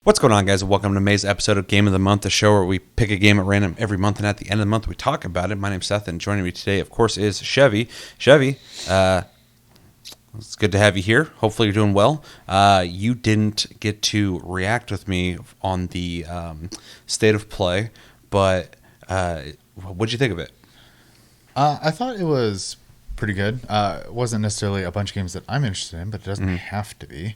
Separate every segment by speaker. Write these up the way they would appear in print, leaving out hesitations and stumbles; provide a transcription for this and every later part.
Speaker 1: What's going on, guys? Welcome to May's episode of Game of the Month, the show where we pick a game at random every month, and at the end of the month, we talk about it. My name's Seth, and joining me today, of course, is Chevy. Chevy, it's good to have you here. Hopefully you're doing well. You didn't get to react with me on the state of play, but what'd you think of it?
Speaker 2: I thought it was pretty good. It wasn't necessarily a bunch of games that I'm interested in, but it doesn't have to be.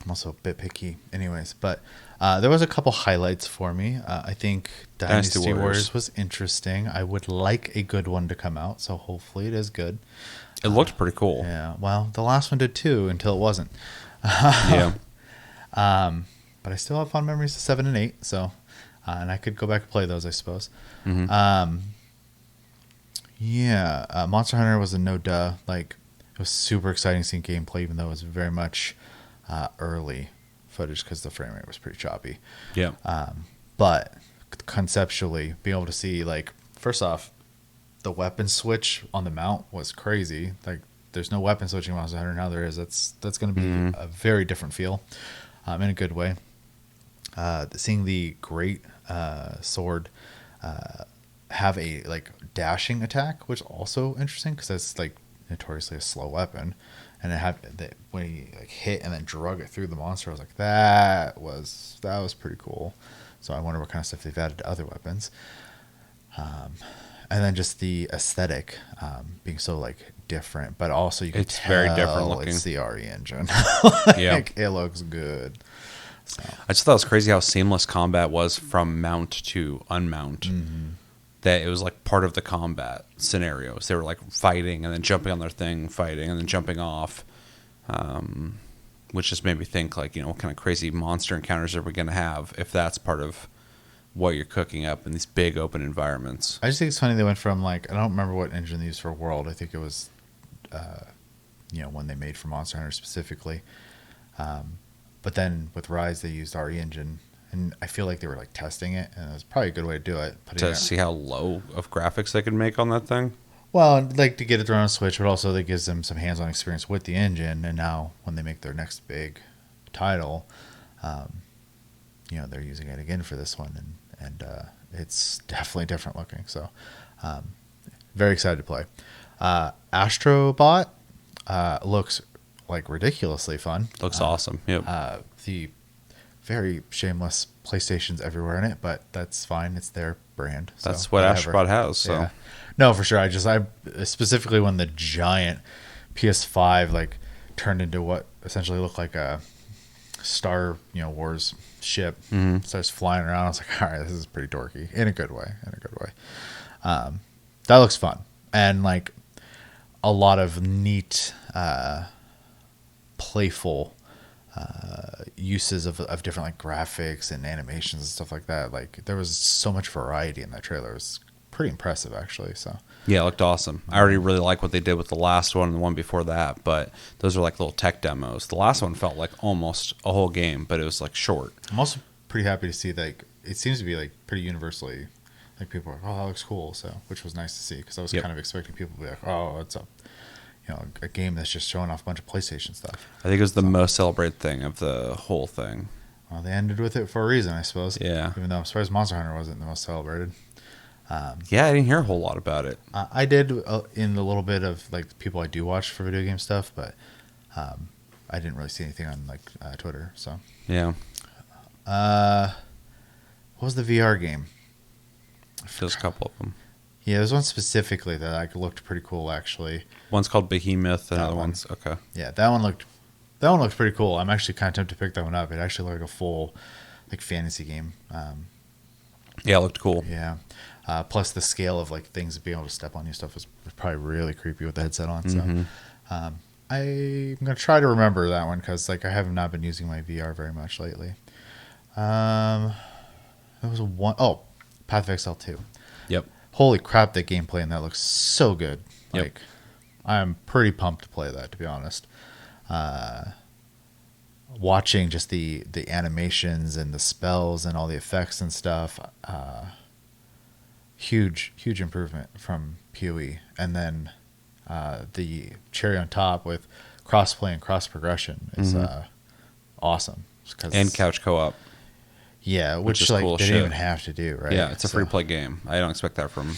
Speaker 2: I'm also a bit picky anyways, but there was a couple highlights for me. I think Dynasty Warriors was interesting. I would like a good one to come out, so hopefully it is good.
Speaker 1: It looked pretty cool.
Speaker 2: Yeah, well, the last one did too until it wasn't.
Speaker 1: Yeah.
Speaker 2: But I still have fond memories of 7 and 8, so and I could go back and play those, I suppose.
Speaker 1: Mm-hmm.
Speaker 2: Monster Hunter was a no-duh. Like, it was super exciting seeing gameplay, even though it was very much early footage because the frame rate was pretty choppy.
Speaker 1: Yeah.
Speaker 2: But conceptually, being able to see, like, first off, the weapon switch on the mount was crazy. Like, there's no weapon switching in Monster Hunter. Now there is. That's going to be a very different feel, in a good way. Seeing the great sword have a like dashing attack, which is also interesting because that's like notoriously a slow weapon, and it had that when he like hit and then drug it through the monster. I was like, that was pretty cool. So I wonder what kind of stuff they've added to other weapons. And then just the aesthetic being so like different, but also you can
Speaker 1: It's
Speaker 2: tell
Speaker 1: very different looking.
Speaker 2: it's the RE engine.
Speaker 1: Yeah.
Speaker 2: It looks good. So.
Speaker 1: I just thought it was crazy how seamless combat was from mount to unmount.
Speaker 2: Mm-hmm.
Speaker 1: That it was like part of the combat scenarios. They were like fighting and then jumping on their thing, fighting and then jumping off, which just made me think like, you know, what kind of crazy monster encounters are we going to have if that's part of what you're cooking up in these big open environments.
Speaker 2: I just think it's funny they went from like, I don't remember what engine they used for World. I think it was, when they made for Monster Hunter specifically. But then with Rise, they used RE engine. And I feel like they were like testing it, and it was probably a good way to do it.
Speaker 1: To see how low of graphics they could make on that thing?
Speaker 2: Well, like to get it thrown on a Switch, but also that gives them some hands-on experience with the engine. And now when they make their next big title, they're using it again for this one, and it's definitely different looking. So very excited to play. Astrobot looks like ridiculously fun.
Speaker 1: Looks awesome. Yep.
Speaker 2: The very shameless PlayStations everywhere in it, but that's fine. It's their brand. So
Speaker 1: that's what Astrobot has. So
Speaker 2: yeah. No, for sure. I specifically when the giant PS5 like turned into what essentially looked like a Star Wars ship, starts flying around. I was like, all right, this is pretty dorky in a good way. That looks fun, and like a lot of neat, playful uses of different like graphics and animations and stuff like that. Like there was so much variety in that trailer. It was pretty impressive actually. So
Speaker 1: yeah, it looked awesome. I already really like what they did with the last one and the one before that, but those are like little tech demos. The last one felt like almost a whole game, but it was like short.
Speaker 2: I'm also pretty happy to see like it seems to be like pretty universally like people are like, oh, that looks cool. So which was nice to see because I was kind of expecting people to be like, oh, it's a game that's just showing off a bunch of PlayStation stuff.
Speaker 1: I think it was the most celebrated thing of the whole thing.
Speaker 2: Well, they ended with it for a reason, I suppose.
Speaker 1: Yeah.
Speaker 2: Even though I'm surprised Monster Hunter wasn't the most celebrated.
Speaker 1: Yeah, I didn't hear a whole lot about it.
Speaker 2: I did in the little bit of like the people I do watch for video game stuff, but I didn't really see anything on like Twitter. So
Speaker 1: yeah.
Speaker 2: What was the VR game?
Speaker 1: There's a couple of them.
Speaker 2: Yeah, there's one specifically that like looked pretty cool actually.
Speaker 1: One's called Behemoth, and other one's okay.
Speaker 2: Yeah, that one looked pretty cool. I'm actually kind of tempted to pick that one up. It actually looked like a full like fantasy game.
Speaker 1: Yeah, it looked cool.
Speaker 2: Yeah. Plus the scale of like things being able to step on you stuff was probably really creepy with the headset on. So I'm gonna try to remember that one because like I have not been using my VR very much lately. There was Path of Exile 2.
Speaker 1: Yep.
Speaker 2: Holy crap, that gameplay and that looks so good.
Speaker 1: Yep.
Speaker 2: Like I'm pretty pumped to play that, to be honest. Watching just the animations and the spells and all the effects and stuff, huge improvement from PoE. And then the cherry on top with crossplay and cross progression is awesome.
Speaker 1: And couch co-op.
Speaker 2: Yeah,
Speaker 1: which
Speaker 2: which
Speaker 1: is
Speaker 2: like
Speaker 1: cool
Speaker 2: they
Speaker 1: shit.
Speaker 2: didn't even have to do, right?
Speaker 1: Yeah, it's a
Speaker 2: So,
Speaker 1: free-play game. I don't expect that from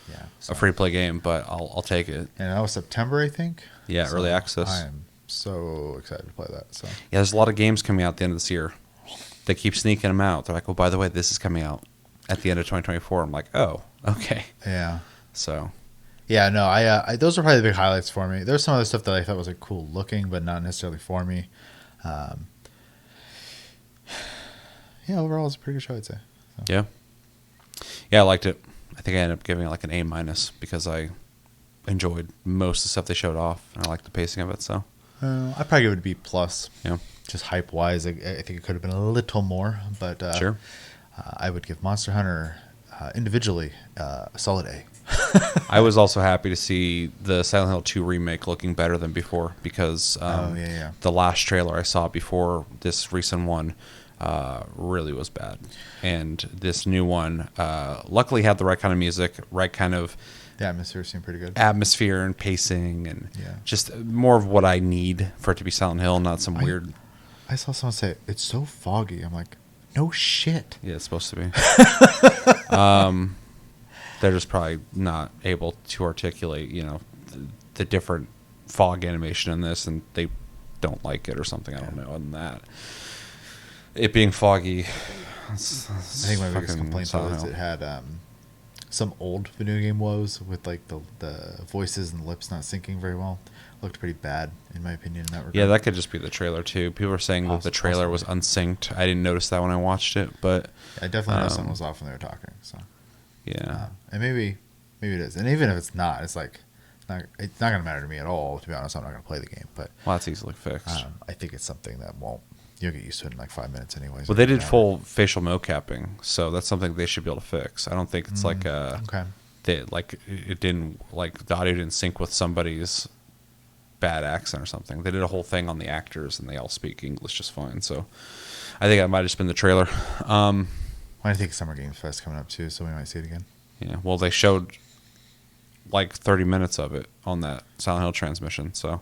Speaker 2: Yeah,
Speaker 1: a free-play game, but I'll take it.
Speaker 2: and that was September, I think.
Speaker 1: Yeah,
Speaker 2: So
Speaker 1: early access.
Speaker 2: I am so excited to play that. So
Speaker 1: Yeah, there's a lot of games coming out at the end of this year. They keep sneaking them out. They're like, oh, by the way, this is coming out at the end of 2024. I'm like, oh, okay.
Speaker 2: yeah,
Speaker 1: So,
Speaker 2: yeah. No, I those were probably the big highlights for me. There's some other stuff that I thought was like cool looking, but not necessarily for me. Yeah, overall, it's a pretty good show, I'd say. So.
Speaker 1: yeah. Yeah, I liked it. I think I ended up giving it like an A- because I enjoyed most of the stuff they showed off, and I liked the pacing of it. So,
Speaker 2: I'd probably give it a B plus.
Speaker 1: yeah.
Speaker 2: Just hype wise, I think it could have been a little more, but
Speaker 1: Sure.
Speaker 2: I would give Monster Hunter individually a solid A.
Speaker 1: I was also happy to see the Silent Hill 2 remake looking better than before because
Speaker 2: yeah.
Speaker 1: the last trailer I saw before this recent one really was bad. And this new one luckily had the right kind of music, right kind of
Speaker 2: The atmosphere seemed pretty good.
Speaker 1: atmosphere and pacing and
Speaker 2: Yeah.
Speaker 1: just more of what I need for it to be Silent Hill, not some weird...
Speaker 2: I saw someone say, it's so foggy. I'm like, no shit.
Speaker 1: Yeah, it's supposed to be. They're just probably not able to articulate, the different fog animation in this, and they don't like it or something. I don't know. Other than that, it being foggy,
Speaker 2: I think my biggest complaint though is it had some old video game woes with like the voices and the lips not syncing very well. Looked pretty bad in my opinion in that regard.
Speaker 1: Yeah, that could just be the trailer too. People are saying that the trailer was unsynced. I didn't notice that when I watched it, but
Speaker 2: I definitely know something was off when they were talking. So
Speaker 1: yeah,
Speaker 2: and maybe it is. And even if it's not, it's like it's not gonna matter to me at all. To be honest, I'm not gonna play the game. But
Speaker 1: well, that's easily fixed.
Speaker 2: I think it's something that you'll get used to it in like 5 minutes anyways.
Speaker 1: Well, they did full facial mocapping, so that's something they should be able to fix. I don't think it's like
Speaker 2: okay.
Speaker 1: It didn't like the audio didn't sync with somebody's bad accent or something. They did a whole thing on the actors, and they all speak English just fine. So I think that might have just been the trailer.
Speaker 2: I think Summer Games Fest coming up too, so we might see it again.
Speaker 1: Yeah, well, they showed like 30 minutes of it on that Silent Hill transmission, so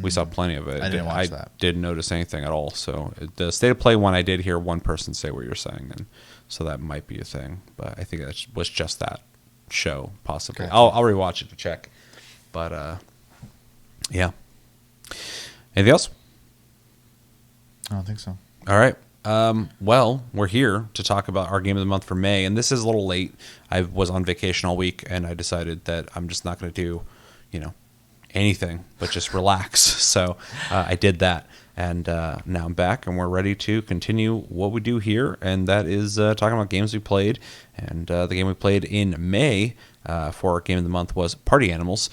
Speaker 1: we saw plenty of it.
Speaker 2: I didn't watch that.
Speaker 1: I didn't notice anything at all. So the State of Play one, I did hear one person say what you're saying, and so that might be a thing. But I think that was just that show, possibly.
Speaker 2: Gotcha.
Speaker 1: I'll rewatch it to check. But yeah. Anything else?
Speaker 2: I don't think so.
Speaker 1: All right. Well, we're here to talk about our game of the month for May, and this is a little late. I was on vacation all week, and I decided that I'm just not going to do, anything but just relax. So I did that, and now I'm back, and we're ready to continue what we do here, and that is talking about games we played. And the game we played in May for our game of the month was Party Animals,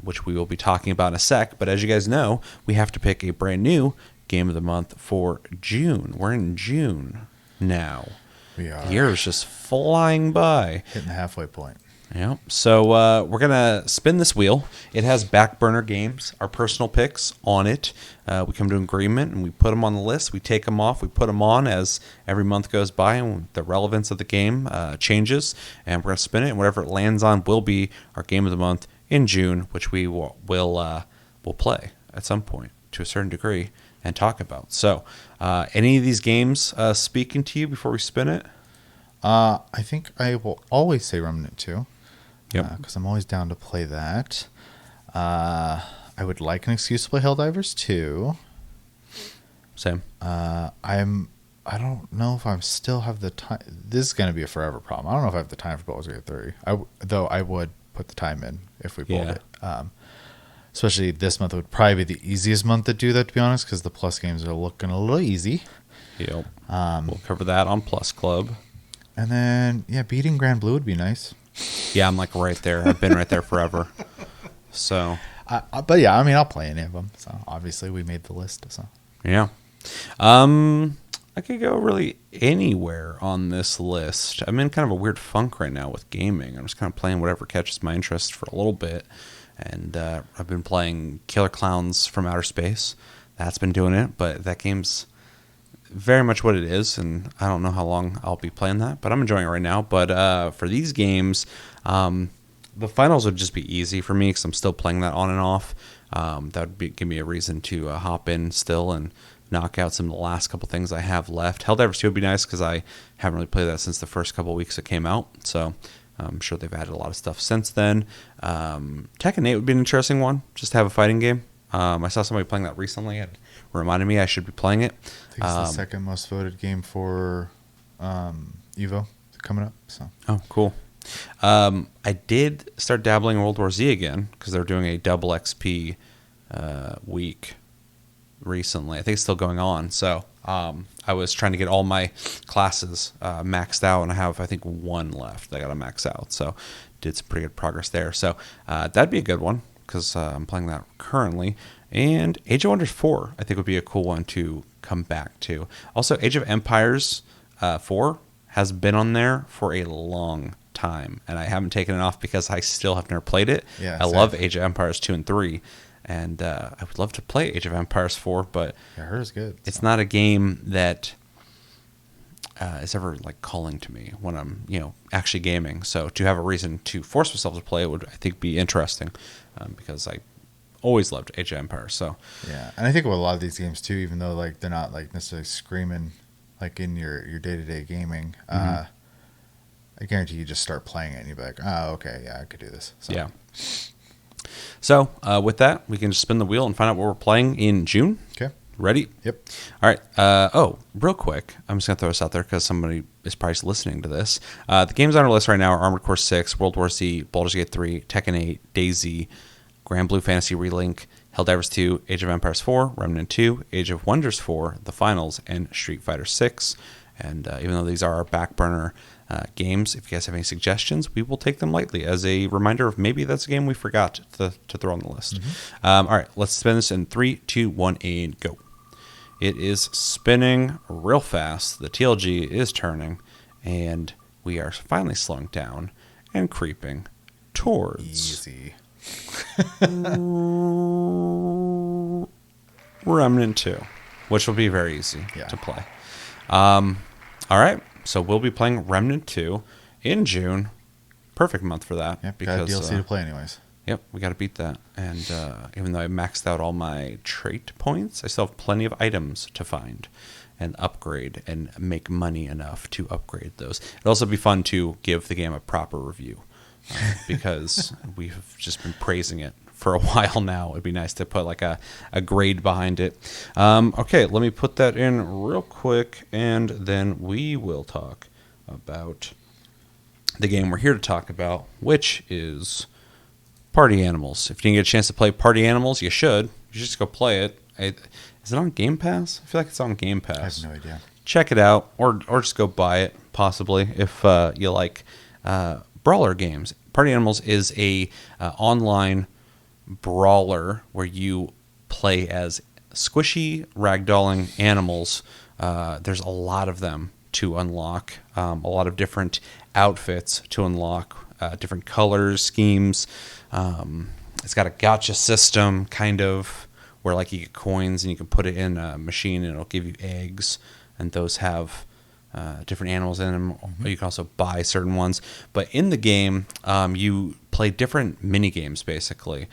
Speaker 1: which we will be talking about in a sec. But as you guys know, we have to pick a brand new game of the month for June. We're in June now.
Speaker 2: We are.
Speaker 1: The year is just flying by.
Speaker 2: Hitting the halfway point.
Speaker 1: Yeah. So we're going to spin this wheel. It has back burner games, our personal picks on it. We come to an agreement and we put them on the list. We take them off. We put them on as every month goes by and the relevance of the game changes. And we're going to spin it. And whatever it lands on will be our game of the month in June, which we will play at some point to a certain degree and talk about. So any of these games speaking to you before we spin it?
Speaker 2: I think I will always say Remnant 2.
Speaker 1: Yep.
Speaker 2: Because I'm always down to play that. I would like an excuse to play Helldivers 2.
Speaker 1: Same.
Speaker 2: I don't know if I still have the time. This is going to be a forever problem. I don't know if I have the time for Baldur's Gate 3. Though I would put the time in if we pulled it. Especially this month would probably be the easiest month to do that, to be honest, because the Plus games are looking a little easy.
Speaker 1: Yep. We'll cover that on Plus Club.
Speaker 2: And then, beating Grand Blue would be nice.
Speaker 1: Yeah, I'm like right there. I've been right there forever. So.
Speaker 2: But yeah, I mean, I'll play any of them. So obviously we made the list. So
Speaker 1: Yeah. I could go really anywhere on this list. I'm in kind of a weird funk right now with gaming. I'm just kind of playing whatever catches my interest for a little bit. And I've been playing Killer Clowns from Outer Space. That's been doing it, but that game's very much what it is, and I don't know how long I'll be playing that, but I'm enjoying it right now. But for these games, the finals would just be easy for me because I'm still playing that on and off. That would give me a reason to hop in still and knock out some of the last couple things I have left. Helldivers 2 would be nice because I haven't really played that since the first couple weeks it came out. So I'm sure they've added a lot of stuff since then. Tekken 8 would be an interesting one, just to have a fighting game. I saw somebody playing that recently. It reminded me I should be playing it.
Speaker 2: I think it's the second most voted game for Evo coming up. So.
Speaker 1: Oh, cool. I did start dabbling in World War Z again because they're doing a double XP week recently. I think it's still going on. So I was trying to get all my classes maxed out, and I have, I think, one left that I got to max out. So did some pretty good progress there. So that'd be a good one because I'm playing that currently. And Age of Wonders 4, I think, would be a cool one to come back to. Also, Age of Empires 4 has been on there for a long time, and I haven't taken it off because I still have never played it.
Speaker 2: Yeah,
Speaker 1: I love Age of Empires 2 and 3, and I would love to play Age of Empires 4, but
Speaker 2: I heard it's good.
Speaker 1: it's not a game that is ever like calling to me when I'm actually gaming. So to have a reason to force myself to play it would, I think, be interesting because I always loved Age of Empires. So
Speaker 2: yeah, and I think with a lot of these games too, even though like they're not like necessarily screaming like in your day-to-day gaming, I guarantee you just start playing it and you'll be like, oh, okay, yeah, I could do this. So.
Speaker 1: Yeah. So with that, we can just spin the wheel and find out what we're playing in June.
Speaker 2: Okay.
Speaker 1: Ready?
Speaker 2: Yep.
Speaker 1: All right. Real quick, I'm just going to throw this out there because somebody is probably listening to this. The games on our list right now are Armored Core 6, World War Z, Baldur's Gate 3, Tekken 8, DayZ, Grand Blue Fantasy Relink, Helldivers 2, Age of Empires 4, Remnant 2, Age of Wonders 4, The Finals, and Street Fighter 6. And even though these are our back burner games, if you guys have any suggestions, we will take them lightly as a reminder of maybe that's a game we forgot to throw on the list. All right, let's spin this in 3, 2, 1, and go. It is spinning real fast. The TLG is turning, and we are finally slowing down and creeping towards
Speaker 2: Easy.
Speaker 1: Remnant 2, which will be very easy to play. All right, so we'll be playing Remnant 2 in June. Perfect month for that.
Speaker 2: Yep, got a DLC to play anyways.
Speaker 1: Yep, we got to beat that. And even though I maxed out all my trait points, I still have plenty of items to find and upgrade and make money enough to upgrade those. It'll also be fun to give the game a proper review because we've just been praising it for a while now. It'd be nice to put like a grade behind it. Okay, let me put that in real quick, and then we will talk about the game we're here to talk about, which is Party Animals. If you didn't get a chance to play Party Animals, you should. You should just go play it. Is it on Game Pass? I feel like it's on Game Pass.
Speaker 2: I have no idea.
Speaker 1: Check it out, or just go buy it, possibly, if you like brawler games. Party Animals is a online brawler where you play as squishy, ragdolling animals. There's a lot of them to unlock, a lot of different outfits to unlock, different colors, schemes. It's got a gacha system, kind of, where like you get coins and you can put it in a machine and it'll give you eggs, and those have different animals in them. You can also buy certain ones. But in the game, you play different mini games, basically,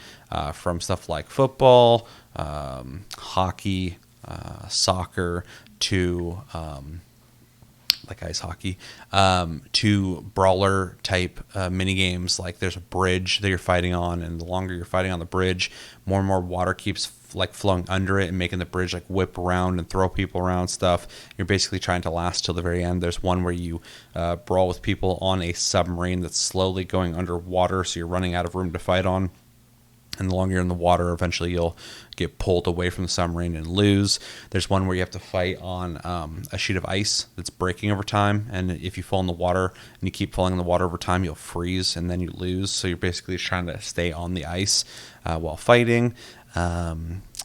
Speaker 1: from stuff like football, hockey, soccer, to like ice hockey, to brawler type mini games. Like there's a bridge that you're fighting on, and the longer you're fighting on the bridge, more and more water keeps like flowing under it and making the bridge like whip around and throw people around stuff. You're basically trying to last till the very end. There's one where you brawl with people on a submarine that's slowly going underwater, so you're running out of room to fight on. And the longer you're in the water, eventually you'll get pulled away from the submarine and lose. There's one where you have to fight on a sheet of ice that's breaking over time. And if you fall in the water and you keep falling in the water over time, you'll freeze and then you lose. So you're basically trying to stay on the ice while fighting.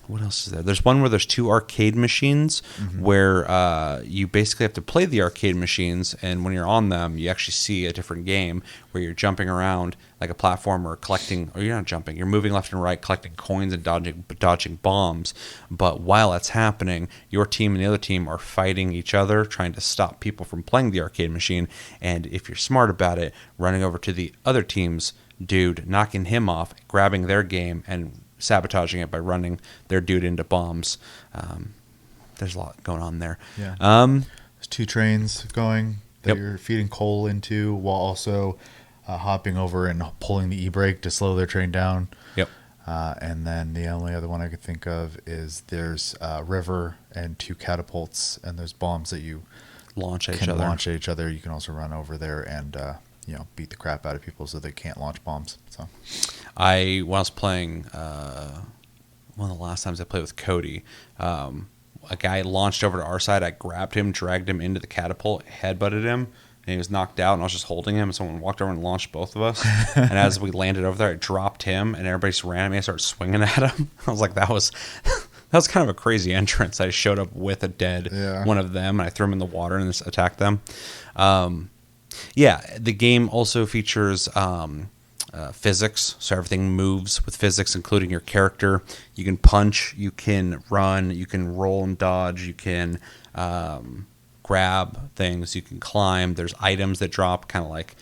Speaker 1: What else is there? There's one where there's two arcade machines where you basically have to play the arcade machines, and when you're on them, you actually see a different game where you're jumping around like a platformer, collecting, or you're not jumping, you're moving left and right, collecting coins and dodging bombs. But while that's happening, your team and the other team are fighting each other, trying to stop people from playing the arcade machine. And if you're smart about it, running over to the other team's dude, knocking him off, grabbing their game, and sabotaging it by running their dude into bombs. there's a lot going on there.
Speaker 2: Yeah. There's 2 trains going that you're feeding coal into while also hopping over and pulling the e-brake to slow their train down.
Speaker 1: Yep.
Speaker 2: And then the only other one I could think of is there's a river and 2 catapults, and there's bombs that you
Speaker 1: Launch at
Speaker 2: each other. You can also run over there and beat the crap out of people so they can't launch bombs. So
Speaker 1: when I was playing, one of the last times I played with Cody, a guy launched over to our side. I grabbed him, dragged him into the catapult, headbutted him, and he was knocked out, and I was just holding him, and someone walked over and launched both of us. And as we landed over there, I dropped him, and everybody just ran at me. I started swinging at him. I was like, that was kind of a crazy entrance. I showed up with a dead one of them, and I threw him in the water and just attacked them. The game also features physics, so everything moves with physics, including your character. You can punch, you can run, you can roll and dodge, you can grab things, you can climb. There's items that drop, kind of like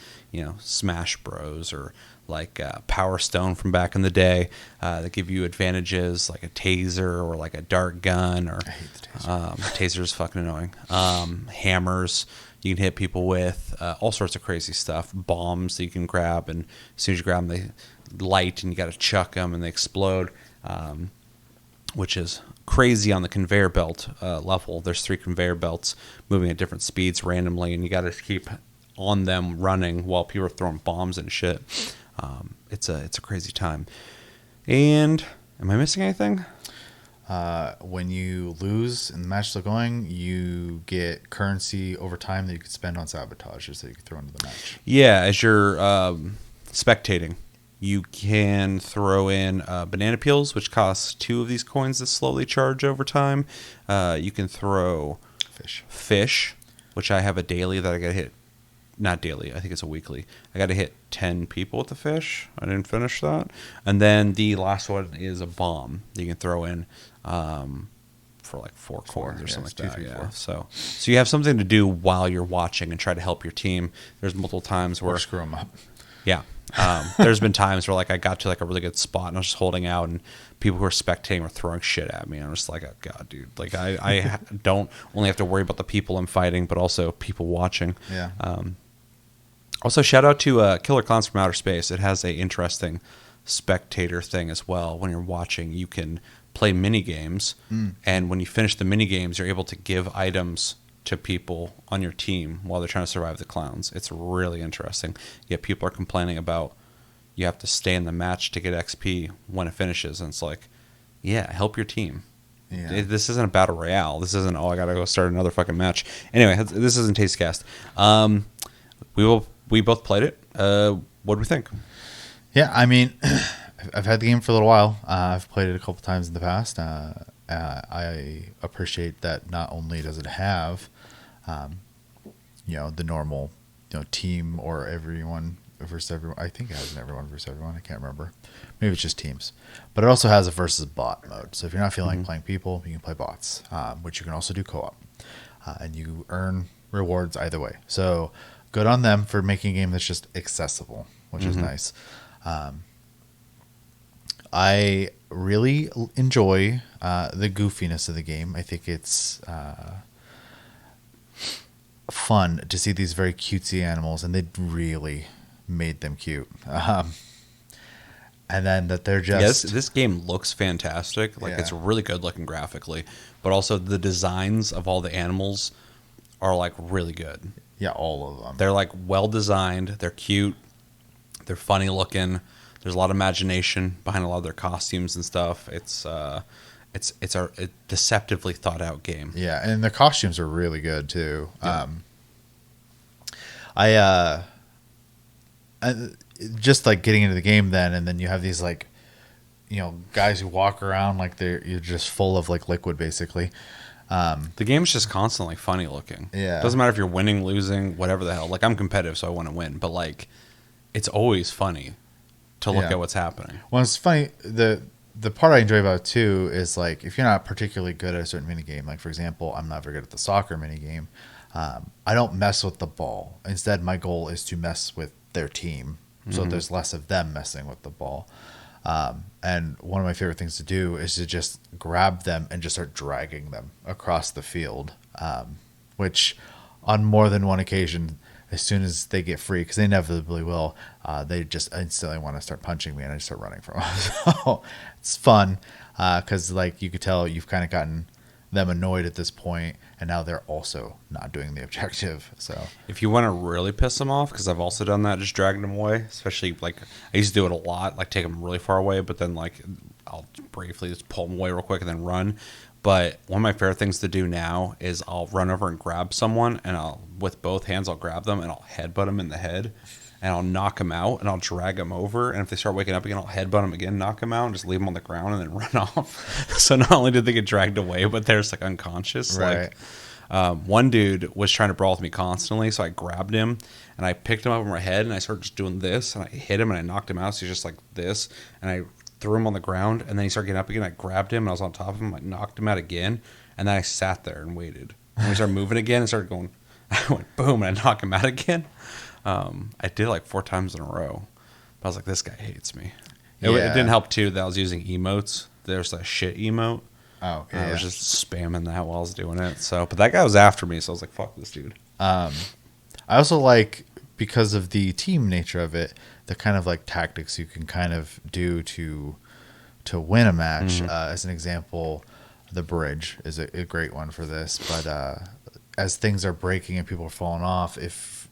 Speaker 1: Smash Bros. Or like Power Stone from back in the day, that give you advantages, like a taser or like a dart gun. Or
Speaker 2: I hate the taser.
Speaker 1: Taser's fucking annoying. Hammers you can hit people with, all sorts of crazy stuff. Bombs that you can grab, and as soon as you grab them, they light, and you got to chuck them, and they explode, which is crazy on the conveyor belt level. There's 3 conveyor belts moving at different speeds randomly, and you got to keep on them running while people are throwing bombs and shit. It's a crazy time. And am I missing anything?
Speaker 2: When you lose and the match is still going, you get currency over time that you could spend on sabotages that you could throw into the match.
Speaker 1: Yeah, as you're spectating, you can throw in banana peels, which costs 2 of these coins that slowly charge over time. You can throw fish, which I have a daily that I got to hit. Not daily, I think it's a weekly. I got to hit 10 people with the fish. I didn't finish that. And then the last one is a bomb that you can throw in for like 4 coins or something like that. 2, 3, 4. So you have something to do while you're watching and try to help your team. There's multiple times where...
Speaker 2: Or screw them up.
Speaker 1: Yeah. There's been times where like I got to like a really good spot and I was just holding out, and people who were spectating were throwing shit at me. And I'm just like, oh God, dude. Like I don't only have to worry about the people I'm fighting, but also people watching.
Speaker 2: Yeah.
Speaker 1: Also, shout out to Killer Clowns from Outer Space. It has a interesting spectator thing as well. When you're watching, you can play mini games, and when you finish the mini games, you're able to give items to people on your team while they're trying to survive the clowns. It's really interesting. Yet people are complaining about you have to stay in the match to get XP when it finishes, and it's like, yeah, help your team. Yeah. This isn't a battle royale. This isn't, I gotta go start another fucking match. Anyway, this isn't Tastecast. We both played it. What do we think?
Speaker 2: Yeah, I mean, I've had the game for a little while. I've played it a couple times in the past. I appreciate that not only does it have, the normal, team or everyone versus everyone. I think it has an everyone versus everyone. I can't remember. Maybe it's just teams. But it also has a versus bot mode. So if you're not feeling like playing people, you can play bots, which you can also do co-op. And you earn rewards either way. So good on them for making a game that's just accessible, which is nice. I really enjoy the goofiness of the game. I think it's fun to see these very cutesy animals, and they really made them cute. And then that they're just...
Speaker 1: Yes, this game looks fantastic. Like, it's really good looking graphically, but also the designs of all the animals are like really good.
Speaker 2: Yeah, all of them.
Speaker 1: They're like well designed. They're cute. They're funny looking. There's a lot of imagination behind a lot of their costumes and stuff. It's a deceptively thought out game.
Speaker 2: Yeah, and the costumes are really good too.
Speaker 1: Yeah.
Speaker 2: I just like getting into the game then, and then you have these like, guys who walk around like you're just full of like liquid basically.
Speaker 1: The game's just constantly funny looking.
Speaker 2: Yeah.
Speaker 1: Doesn't matter if you're winning, losing, whatever the hell. Like, I'm competitive, so I want to win. But like, it's always funny to look at what's happening.
Speaker 2: Well, it's funny. The part I enjoy about it too is like if you're not particularly good at a certain mini game, like for example, I'm not very good at the soccer mini game. I don't mess with the ball. Instead, my goal is to mess with their team, so there's less of them messing with the ball. And one of my favorite things to do is to just grab them and just start dragging them across the field, which on more than one occasion, as soon as they get free, because they inevitably will, they just instantly want to start punching me, and I just start running from them. So it's fun because, like, you could tell you've kind of gotten them annoyed at this point, and now they're also not doing the objective. So
Speaker 1: If you want to really piss them off, because I've also done that, just dragging them away. Especially like I used to do it a lot, like take them really far away, but then like I'll briefly just pull them away real quick and then run. But one of my favorite things to do now is I'll run over and grab someone, and I'll with both hands I'll grab them and I'll headbutt them in the head, and I'll knock them out, and I'll drag them over, and if they start waking up again, I'll headbutt them again, knock them out, and just leave them on the ground and then run off. So not only did they get dragged away, but they're just like unconscious.
Speaker 2: Right.
Speaker 1: Like one dude was trying to brawl with me constantly, so I grabbed him and I picked him up over my head, and I started just doing this, and I hit him and I knocked him out. So he's just like this, and I threw him on the ground, and then he started getting up again. I grabbed him and I was on top of him, I knocked him out again, and then I sat there and waited. And we started moving again and started going. I went boom, and I knocked him out again. I did it like 4 times in a row. But I was like, this guy hates me. It didn't help, too, that I was using emotes. There's a shit emote.
Speaker 2: Oh,
Speaker 1: I was just spamming that while I was doing it. So, but that guy was after me, so I was like, fuck this dude.
Speaker 2: I also like, because of the team nature of it, the kind of like tactics you can kind of do to win a match. As an example, the bridge is a great one for this. But as things are breaking and people are falling off, if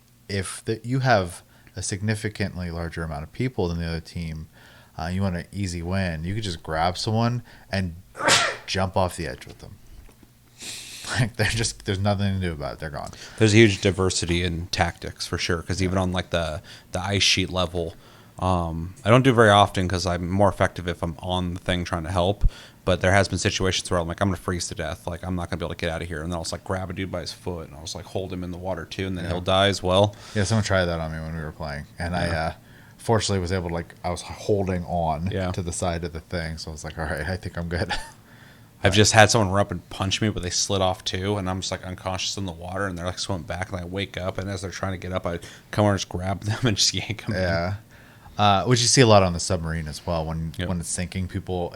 Speaker 2: you have a significantly larger amount of people than the other team, you want an easy win, you could just grab someone and jump off the edge with them. Like there's nothing to do about it. They're gone.
Speaker 1: There's a huge diversity in tactics for sure. Because even on like the ice sheet level, I don't do very often because I'm more effective if I'm on the thing trying to help. But there has been situations where I'm like, I'm going to freeze to death. Like, I'm not going to be able to get out of here. And then I'll just, like, grab a dude by his foot, and I'll just, like, hold him in the water, too, and then he'll die as well.
Speaker 2: Yeah, someone tried that on me when we were playing. And I fortunately was able to, like, I was holding on to the side of the thing. So I was like, all right, I think I'm good.
Speaker 1: I've just had someone run up and punch me, but they slid off, too. And I'm just, like, unconscious in the water, and they're, like, swimming back. And I wake up, and as they're trying to get up, I come over and just grab them and just yank them in.
Speaker 2: Which you see a lot on the submarine as well. When it's sinking, people...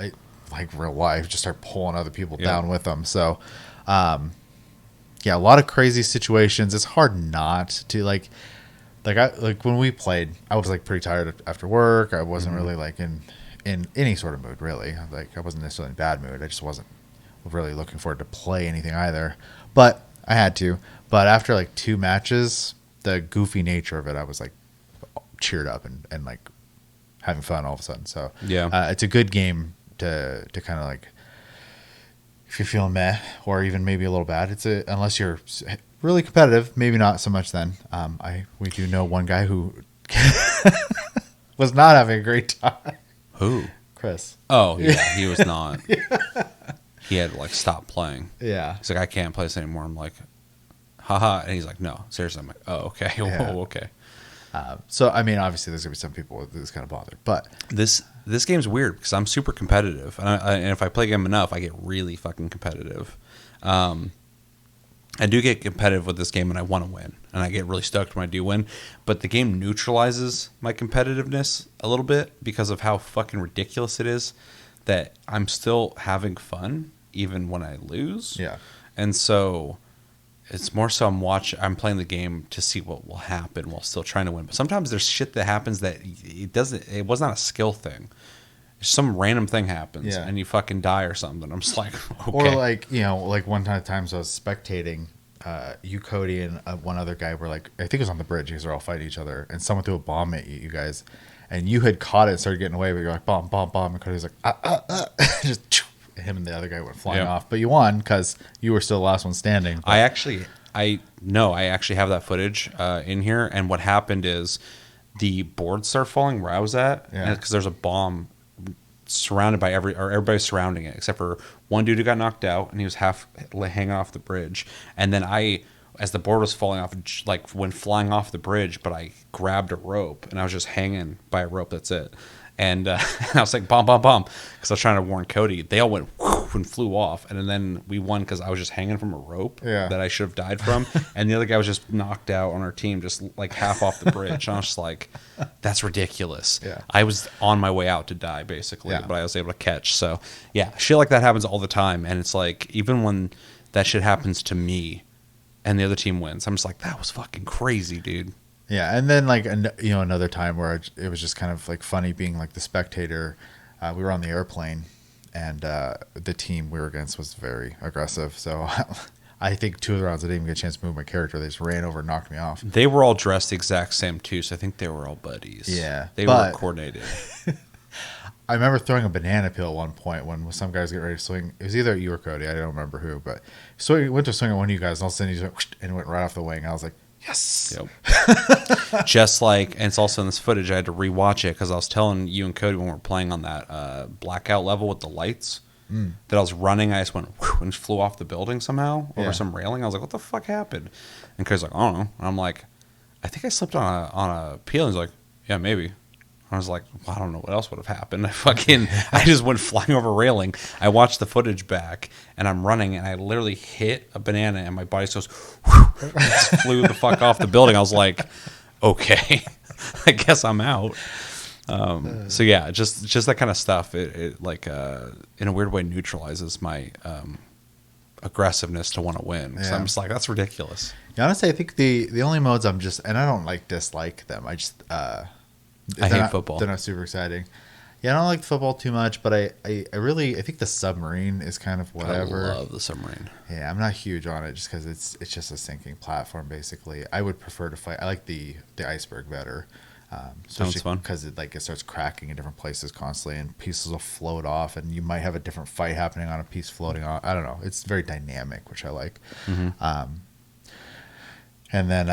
Speaker 2: like real life, just start pulling other people down with them. So, a lot of crazy situations. It's hard not to like when we played, I was like pretty tired after work. I wasn't really like in any sort of mood really. Like I wasn't necessarily in a bad mood. I just wasn't really looking forward to play anything either. But I had to. But after like 2 matches, the goofy nature of it, I was like cheered up and like having fun all of a sudden. So it's a good game to kind of like, if you're feeling meh or even maybe a little bad, unless you're really competitive, maybe not so much then. We do know one guy who was not having a great time.
Speaker 1: Who?
Speaker 2: Chris.
Speaker 1: Oh yeah, he was not. He had to like stop playing.
Speaker 2: Yeah.
Speaker 1: He's like, I can't play this anymore. I'm like, haha, and he's like, no, seriously. I'm like, oh okay, whoa, okay.
Speaker 2: So I mean, obviously, there's gonna be some people that's kind of bothered, but
Speaker 1: this game's weird because I'm super competitive, and if I play a game enough, I get really fucking competitive. I do get competitive with this game, and I want to win, and I get really stoked when I do win. But the game neutralizes my competitiveness a little bit because of how fucking ridiculous it is. That I'm still having fun even when I lose.
Speaker 2: Yeah,
Speaker 1: and so. It's more so I'm playing the game to see what will happen while still trying to win. But sometimes there's shit that happens that it was not a skill thing. Some random thing happens and you fucking die or something. I'm just like, okay.
Speaker 2: Or like, like one time times I was spectating, you, Cody, and one other guy were like, I think it was on the bridge because they're all fighting each other, and someone threw a bomb at you guys, and you had caught it and started getting away, but you're like, bomb, bomb, bomb, and Cody was like, just him and the other guy went flying off, but you won because you were still the last one standing.
Speaker 1: I actually have that footage in here, and what happened is the boards started falling where I was at, because there's a bomb surrounded by everybody's surrounding it except for one dude who got knocked out, and he was half hanging off the bridge, and then as the board was falling off, like went flying off the bridge, but I grabbed a rope and I was just hanging by a rope. That's it. And I was like, bomb, bomb, bomb, because I was trying to warn Cody. They all went, whoo, and flew off. And then we won because I was just hanging from a rope
Speaker 2: Yeah.
Speaker 1: that I should have died from. And the other guy was just knocked out on our team, just like half off the bridge. And I was just like, that's ridiculous.
Speaker 2: Yeah.
Speaker 1: I was on my way out to die, basically,
Speaker 2: Yeah.
Speaker 1: but I was able to catch. So, yeah, shit like that happens all the time. And it's like, even when that shit happens to me and the other team wins, I'm just like, that was fucking crazy, dude.
Speaker 2: Yeah, and then like another time where it was just kind of like funny being like the spectator. We were on the airplane, and the team we were against was very aggressive. So I think 2 of the rounds I didn't even get a chance to move my character. They just ran over and knocked me off.
Speaker 1: They were all dressed the exact same too, so I think they were all buddies.
Speaker 2: Yeah,
Speaker 1: they were coordinated.
Speaker 2: I remember throwing a banana peel at one point when some guys get ready to swing. It was either you or Cody. I don't remember who, but so he went to swing at one of you guys, and all of a sudden he just went, and went right off the wing. I was like, yes.
Speaker 1: Yep. Just like, and it's also in this footage. I had to rewatch it because I was telling you and Cody when we were playing on that blackout level with the lights that I was running. I just went and flew off the building somehow over some railing. I was like, what the fuck happened? And Cody's like, I don't know. And I'm like, I think I slipped on a peel. And he's like, yeah, maybe. I was like, well, I don't know what else would have happened. I just went flying over a railing. I watched the footage back, and I'm running, and I literally hit a banana, and my body just goes, whew, and just flew the fuck off the building. I was like, okay, I guess I'm out. So yeah, just that kind of stuff. It like in a weird way neutralizes my aggressiveness to want to win. So I'm just like, that's ridiculous.
Speaker 2: Yeah, honestly, I think the only modes I'm just, and I don't like dislike them. I just
Speaker 1: I hate football.
Speaker 2: They're not super exciting. Yeah, I don't like football too much, but I really think the submarine is kind of whatever.
Speaker 1: I love the submarine.
Speaker 2: Yeah, I'm not huge on it just because it's just a sinking platform basically. I would prefer to fight. I like the iceberg better.
Speaker 1: Sounds fun
Speaker 2: because it starts cracking in different places constantly, and pieces will float off, and you might have a different fight happening on a piece floating off. I don't know. It's very dynamic, which I like. And then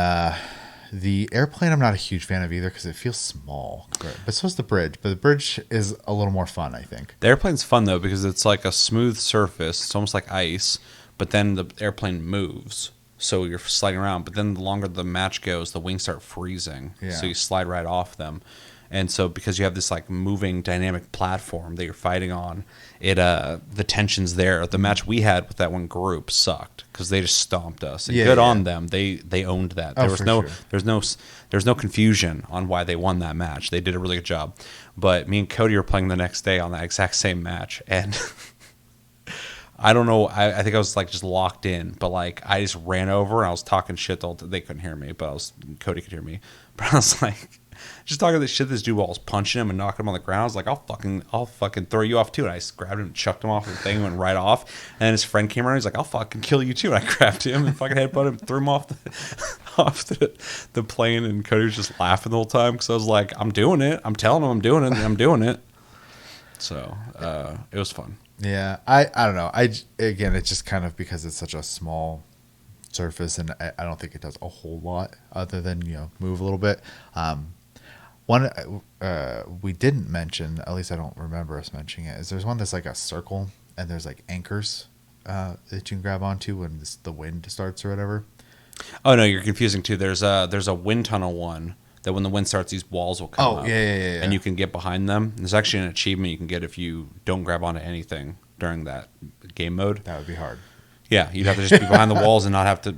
Speaker 2: the airplane, I'm not a huge fan of either because it feels small. But so is the bridge. But the bridge is a little more fun, I think.
Speaker 1: The airplane's fun, though, because it's like a smooth surface. It's almost like ice, but then the airplane moves. So you're sliding around. But then the longer the match goes, the wings start freezing.
Speaker 2: Yeah.
Speaker 1: So you slide right off them. And so because you have this like moving dynamic platform that you're fighting on, the tension's there. The match we had with that one group sucked because they just stomped us. And on them. They owned that. There's no confusion on why they won that match. They did a really good job. But me and Cody were playing the next day on that exact same match, and I don't know. I think I was like just locked in, but like I just ran over and I was talking shit. They couldn't hear me, but Cody could hear me. But I was like, just talking this shit. This dude while I was punching him and knocking him on the ground. I was like, I'll fucking throw you off too. And I just grabbed him and chucked him off the thing and went right off. And then his friend came around. He's like, I'll fucking kill you too. And I grabbed him and fucking headbutted him, threw him off the plane. And Cody was just laughing the whole time because I was like, I'm doing it. I'm telling him I'm doing it. And I'm doing it. So it was fun.
Speaker 2: Yeah, I don't know. Again, it's just kind of because it's such a small surface, and I don't think it does a whole lot other than move a little bit. One we didn't mention, at least I don't remember us mentioning it, is there's one that's like a circle, and there's like anchors that you can grab onto when the wind starts or whatever.
Speaker 1: Oh no, you're confusing too. There's a wind tunnel one that when the wind starts, these walls will come up.
Speaker 2: Yeah.
Speaker 1: And you can get behind them. There's actually an achievement you can get if you don't grab onto anything during that game mode.
Speaker 2: That would be hard.
Speaker 1: Yeah, you'd have to just be behind the walls and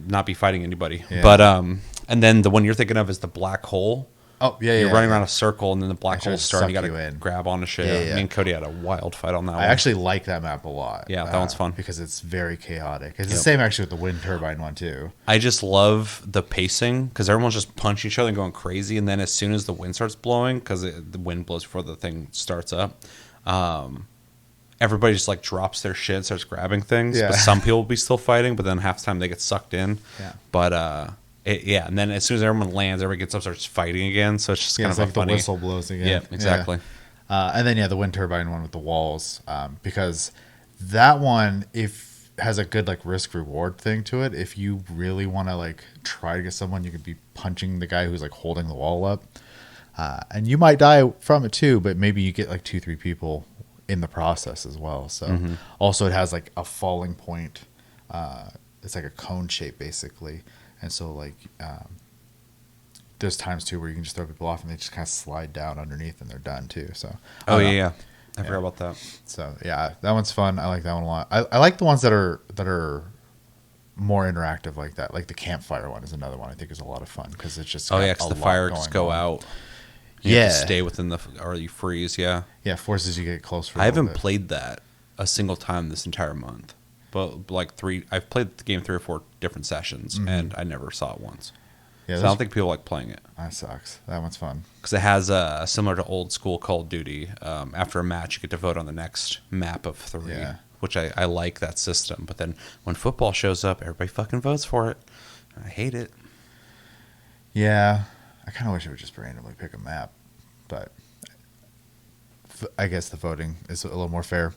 Speaker 1: not be fighting anybody.
Speaker 2: Yeah.
Speaker 1: But and then the one you're thinking of is the black hole.
Speaker 2: Oh yeah,
Speaker 1: You're running around a circle, and then the black hole starts. You got to
Speaker 2: in.
Speaker 1: grab onto shit.
Speaker 2: Yeah.
Speaker 1: Me and Cody had a wild fight on that one.
Speaker 2: I actually like that map a lot.
Speaker 1: Yeah, that one's fun
Speaker 2: because it's very chaotic. It's the same actually with the wind turbine one too.
Speaker 1: I just love the pacing because everyone's just punching each other and going crazy, and then as soon as the wind starts blowing, because the wind blows before the thing starts up, everybody just like drops their shit and starts grabbing things.
Speaker 2: Yeah.
Speaker 1: But some people will be still fighting, but then half the time they get sucked in.
Speaker 2: Yeah.
Speaker 1: But and then as soon as everyone lands, everybody gets up, starts fighting again. So it's just kind of
Speaker 2: like
Speaker 1: funny.
Speaker 2: The whistle blows again.
Speaker 1: Yeah, exactly.
Speaker 2: Yeah. And then the wind turbine one with the walls, because that one has a good like risk reward thing to it. If you really want to like try to get someone, you could be punching the guy who's like holding the wall up, and you might die from it too. But maybe you get like 2-3 people in the process as well. So also it has like a falling point. It's like a cone shape basically. And so, like, there's times, too, where you can just throw people off and they just kind of slide down underneath and they're done, too. So,
Speaker 1: Oh, yeah. I forgot about that.
Speaker 2: So yeah, that one's fun. I like that one a lot. I like the ones that are more interactive like that. Like the campfire one is another one I think is a lot of fun because it's just
Speaker 1: Oh
Speaker 2: got
Speaker 1: yeah,
Speaker 2: a
Speaker 1: because the
Speaker 2: lot
Speaker 1: fireworks
Speaker 2: going
Speaker 1: go
Speaker 2: on.
Speaker 1: out. You
Speaker 2: Yeah,
Speaker 1: have to stay within or you freeze. Yeah,
Speaker 2: yeah, forces you to get close for a
Speaker 1: I
Speaker 2: little
Speaker 1: haven't
Speaker 2: bit.
Speaker 1: played that a single time this entire month. But like I've played the game 3 or 4 different sessions, and I never saw it once.
Speaker 2: Yeah,
Speaker 1: So I don't think people like playing it
Speaker 2: that sucks. That one's fun.
Speaker 1: because it has similar to old school Call of Duty. After a match, you get to vote on the next map of 3,
Speaker 2: Yeah.
Speaker 1: which I like that system. But then when football shows up, everybody fucking votes for it. I hate it.
Speaker 2: Yeah, I kind of wish it would just randomly pick a map, but I guess the voting is a little more fair.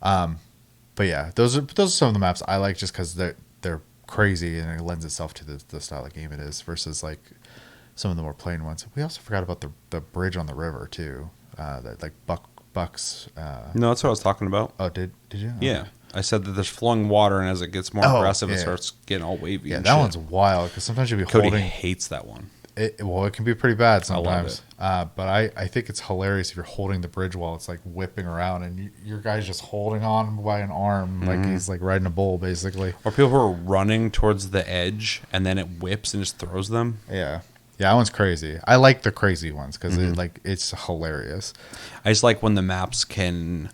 Speaker 2: But yeah, those are some of the maps I like just because they're crazy and it lends itself to the style of game it is versus like some of the more plain ones. We also forgot about the bridge on the river too. That like Bucks.
Speaker 1: No, that's what I was talking about.
Speaker 2: Oh, did you?
Speaker 1: Yeah.
Speaker 2: Okay.
Speaker 1: I said that there's flowing water, and as it gets more
Speaker 2: Oh,
Speaker 1: aggressive,
Speaker 2: yeah.
Speaker 1: it starts getting all wavy.
Speaker 2: Yeah,
Speaker 1: and
Speaker 2: that
Speaker 1: shit.
Speaker 2: one's wild because sometimes you'll be
Speaker 1: Cody
Speaker 2: holding.
Speaker 1: hates that one.
Speaker 2: Well, it can be pretty bad
Speaker 1: I love
Speaker 2: sometimes. But I think it's hilarious if you're holding the bridge while it's like whipping around and your guy's just holding on by an arm like he's like riding a bull basically.
Speaker 1: Or people who are running towards the edge, and then it whips and just throws them.
Speaker 2: Yeah. Yeah, that one's crazy. I like the crazy ones because it's hilarious.
Speaker 1: I just like when the maps can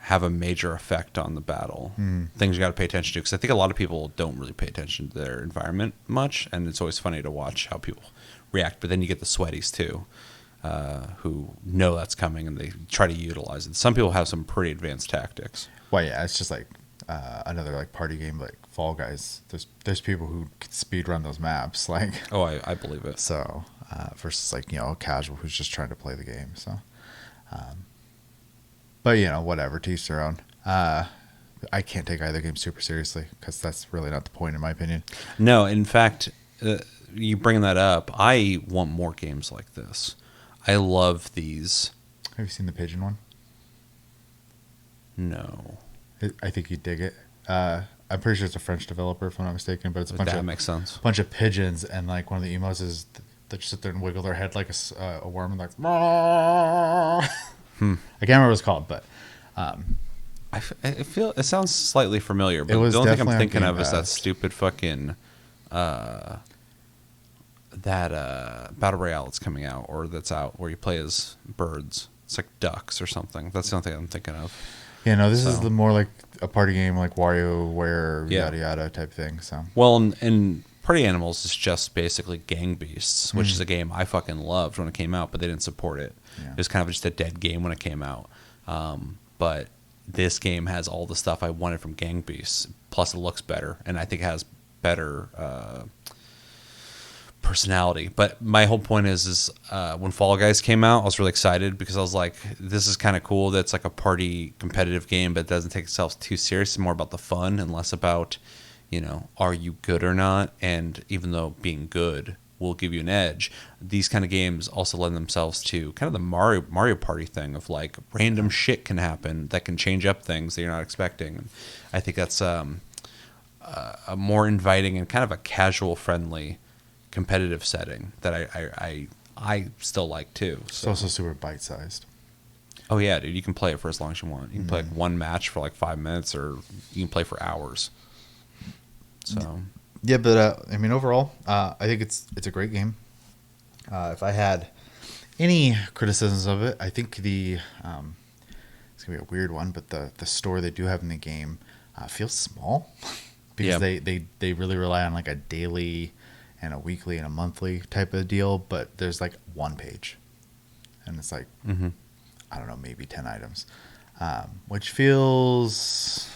Speaker 1: have a major effect on the battle. Things you got to pay attention to, because I think a lot of people don't really pay attention to their environment much, and it's always funny to watch how people react. But then you get the sweaties too, who know that's coming and they try to utilize it. Some people have some pretty advanced tactics.
Speaker 2: Well, yeah, it's just like another like party game like Fall Guys. There's people who can speed run those maps like.
Speaker 1: Oh, I believe it.
Speaker 2: So versus like a casual who's just trying to play the game. So, but whatever, to each their own. I can't take either game super seriously because that's really not the point in my opinion.
Speaker 1: No, in fact, you bring that up. I want more games like this. I love these.
Speaker 2: Have you seen the pigeon one?
Speaker 1: No,
Speaker 2: I think you'd dig it. I'm pretty sure it's a French developer, if I'm not mistaken, but it's
Speaker 1: that makes sense.
Speaker 2: bunch of pigeons, and like one of the emotes is they just sit there and wiggle their head like a worm, and like. I can't remember what it's called, but
Speaker 1: I feel it sounds slightly familiar, but
Speaker 2: It was
Speaker 1: the only thing I'm
Speaker 2: definitely on
Speaker 1: thinking
Speaker 2: Game
Speaker 1: of is that
Speaker 2: Pass.
Speaker 1: stupid fucking battle royale that's coming out or that's out where you play as birds. It's like ducks or something. That's the only thing I'm thinking of.
Speaker 2: this is
Speaker 1: So-
Speaker 2: the more like a party game, like WarioWare,
Speaker 1: Yeah.
Speaker 2: yada yada type thing. So
Speaker 1: Well, and Party Animals is just basically Gang Beasts, which is a game I fucking loved when it came out, but they didn't support it.
Speaker 2: Yeah.
Speaker 1: It was kind of just a dead game when it came out. But this game has all the stuff I wanted from Gang Beasts, plus it looks better, and I think it has better personality. But my whole point is when Fall Guys came out, I was really excited because I was like, this is kind of cool. That's like a party competitive game, but it doesn't take itself too serious. It's more about the fun and less about, are you good or not? And even though being good will give you an edge, these kind of games also lend themselves to kind of the Mario Party thing of like random shit can happen that can change up things that you're not expecting. I think that's a more inviting and kind of a casual friendly competitive setting that I still like too.
Speaker 2: it's also super bite sized.
Speaker 1: Oh yeah, dude, you can play it for as long as you want. You can play like one match for like 5 minutes, or you can play for hours. So
Speaker 2: Yeah, but overall, I think it's a great game. If I had any criticisms of it, I think it's gonna be a weird one, but the store they do have in the game feels small because
Speaker 1: Yeah.
Speaker 2: they really rely on like a daily and a weekly and a monthly type of deal. But there's like one page, and it's like I don't know, maybe 10 items, which feels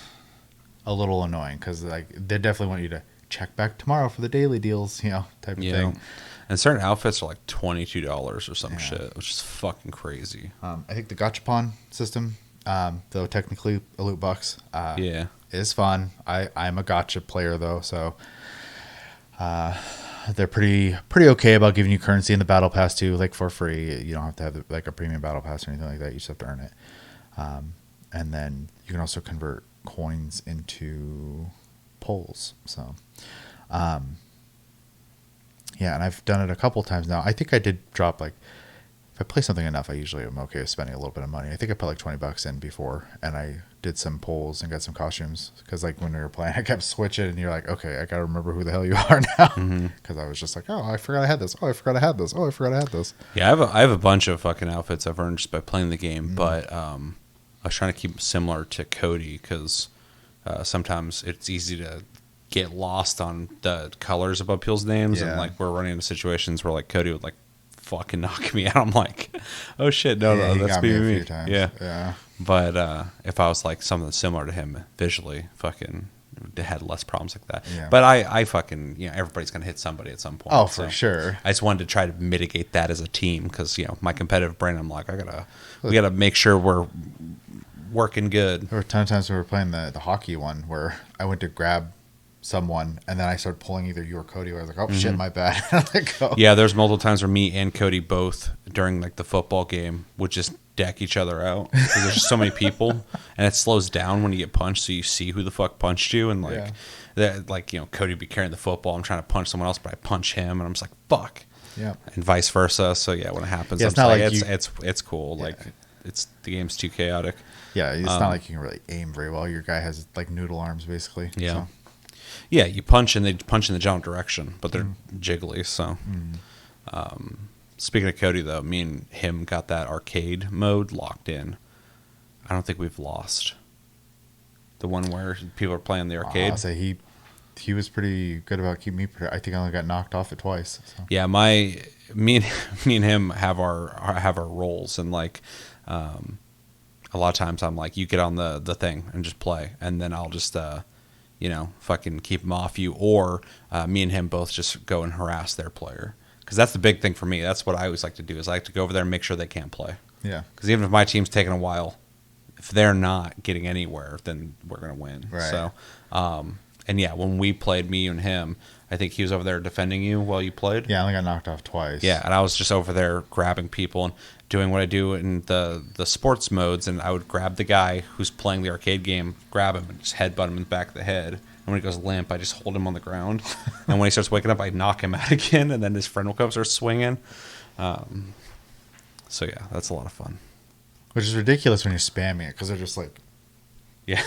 Speaker 2: a little annoying because like they definitely want you to check back tomorrow for the daily deals, type of thing.
Speaker 1: And certain outfits are like $22 or some
Speaker 2: Yeah.
Speaker 1: shit, which is fucking crazy.
Speaker 2: I think the gachapon system, though technically a loot box,
Speaker 1: Yeah.
Speaker 2: is fun. I'm a gacha player though, so they're pretty okay about giving you currency in the battle pass too, like for free. You don't have to have like a premium battle pass or anything like that. You just have to earn it. And then you can also convert coins into poles. So, yeah, and I've done it a couple times now. I think I did drop like if I play something enough, I usually am okay with spending a little bit of money. I think I put like $20 in before, and I did some polls and got some costumes because like when we were playing, I kept switching, and you're like, okay, I gotta remember who the hell you are now, because I was just like, oh, I forgot I had this. Oh, I forgot I had this. Oh, I forgot I had this.
Speaker 1: Yeah, I have a bunch of fucking outfits I've earned just by playing the game, but I was trying to keep them similar to Cody because sometimes it's easy to get lost on the colors above people's names, and like we're running into situations where like Cody would like fucking knock me out. I'm like, oh shit, no, that's me.
Speaker 2: A few times. Yeah.
Speaker 1: But if I was like something similar to him visually, fucking had less problems like that.
Speaker 2: Yeah.
Speaker 1: But I fucking, everybody's gonna hit somebody at some point.
Speaker 2: Oh, for sure.
Speaker 1: I just wanted to try to mitigate that as a team because my competitive brain, I'm like, we gotta make sure we're working good.
Speaker 2: There were a ton of times we were playing the hockey one where I went to grab someone and then I started pulling either you or Cody where I was like, oh shit, my bad. Let go.
Speaker 1: Yeah, there's multiple times where me and Cody both during like the football game would just deck each other out because there's just so many people and it slows down when you get punched, so you see who the fuck punched you, and Cody would be carrying the football, I'm trying to punch someone else, but I punch him and I'm just like, fuck.
Speaker 2: Yeah.
Speaker 1: And vice versa. So yeah, when it happens,
Speaker 2: yeah,
Speaker 1: it's not like it's cool.
Speaker 2: Yeah.
Speaker 1: Like the game's too chaotic.
Speaker 2: Yeah, it's not like you can really aim very well. Your guy has like noodle arms basically.
Speaker 1: Yeah.
Speaker 2: So.
Speaker 1: Yeah, you punch and they punch in the general direction, but they're jiggly. So, speaking of Cody, though, me and him got that arcade mode locked in. I don't think we've lost the one where people are playing the arcade.
Speaker 2: I'll say he was pretty good about keeping me. I think I only got knocked off it twice. So.
Speaker 1: Yeah, me and him have our roles, and like a lot of times I'm like, you get on the thing and just play, and then I'll just fucking keep him off you, or me and him both just go and harass their player. Because that's the big thing for me. That's what I always like to do, is I like to go over there and make sure they can't play.
Speaker 2: Yeah.
Speaker 1: Because even if my team's taking a while, if they're not getting anywhere, then we're going to win.
Speaker 2: Right.
Speaker 1: So, and yeah, when we played, me and him, I think he was over there defending you while you played.
Speaker 2: Yeah, I only got knocked off twice.
Speaker 1: Yeah, and I was just over there grabbing people and doing what I do in the sports modes, and I would grab the guy who's playing the arcade game, grab him, and just headbutt him in the back of the head. And when he goes limp, I just hold him on the ground. And when he starts waking up, I knock him out again, and then his friend will come start swinging. So yeah, that's a lot of fun.
Speaker 2: Which is ridiculous when you're spamming it, because they're just like...
Speaker 1: Yeah,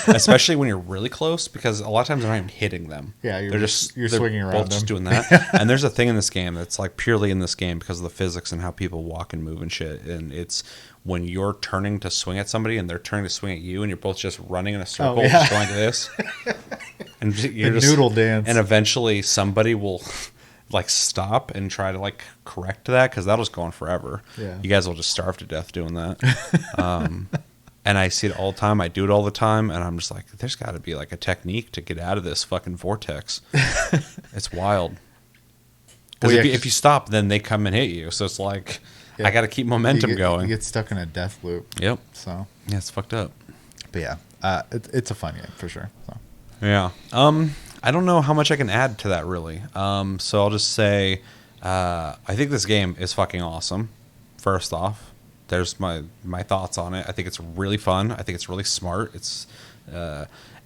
Speaker 1: especially when you're really close, because a lot of times they're not even hitting them.
Speaker 2: Yeah,
Speaker 1: you're
Speaker 2: swinging around
Speaker 1: both
Speaker 2: them.
Speaker 1: just doing that. And there's a thing in this game that's like purely in this game because of the physics and how people walk and move and shit. And it's when you're turning to swing at somebody and they're turning to swing at you, and you're both just running in a circle, just going like this. And you're
Speaker 2: the
Speaker 1: just
Speaker 2: noodle dance. And
Speaker 1: eventually somebody will like stop and try to like correct that, because that'll just go on forever.
Speaker 2: Yeah.
Speaker 1: You guys will just starve to death doing that. And I see it all the time. I do it all the time. And I'm just like, there's got to be like a technique to get out of this fucking vortex. It's wild. Because if you stop, then they come and hit you. So it's like, I got to keep momentum going.
Speaker 2: You get stuck in a death loop.
Speaker 1: Yep.
Speaker 2: So
Speaker 1: yeah, it's fucked up.
Speaker 2: But yeah, it's a fun game for sure. So.
Speaker 1: Yeah. I don't know how much I can add to that really. So I'll just say, I think this game is fucking awesome. First off. There's my thoughts on it. I think it's really fun. I think it's really smart. It's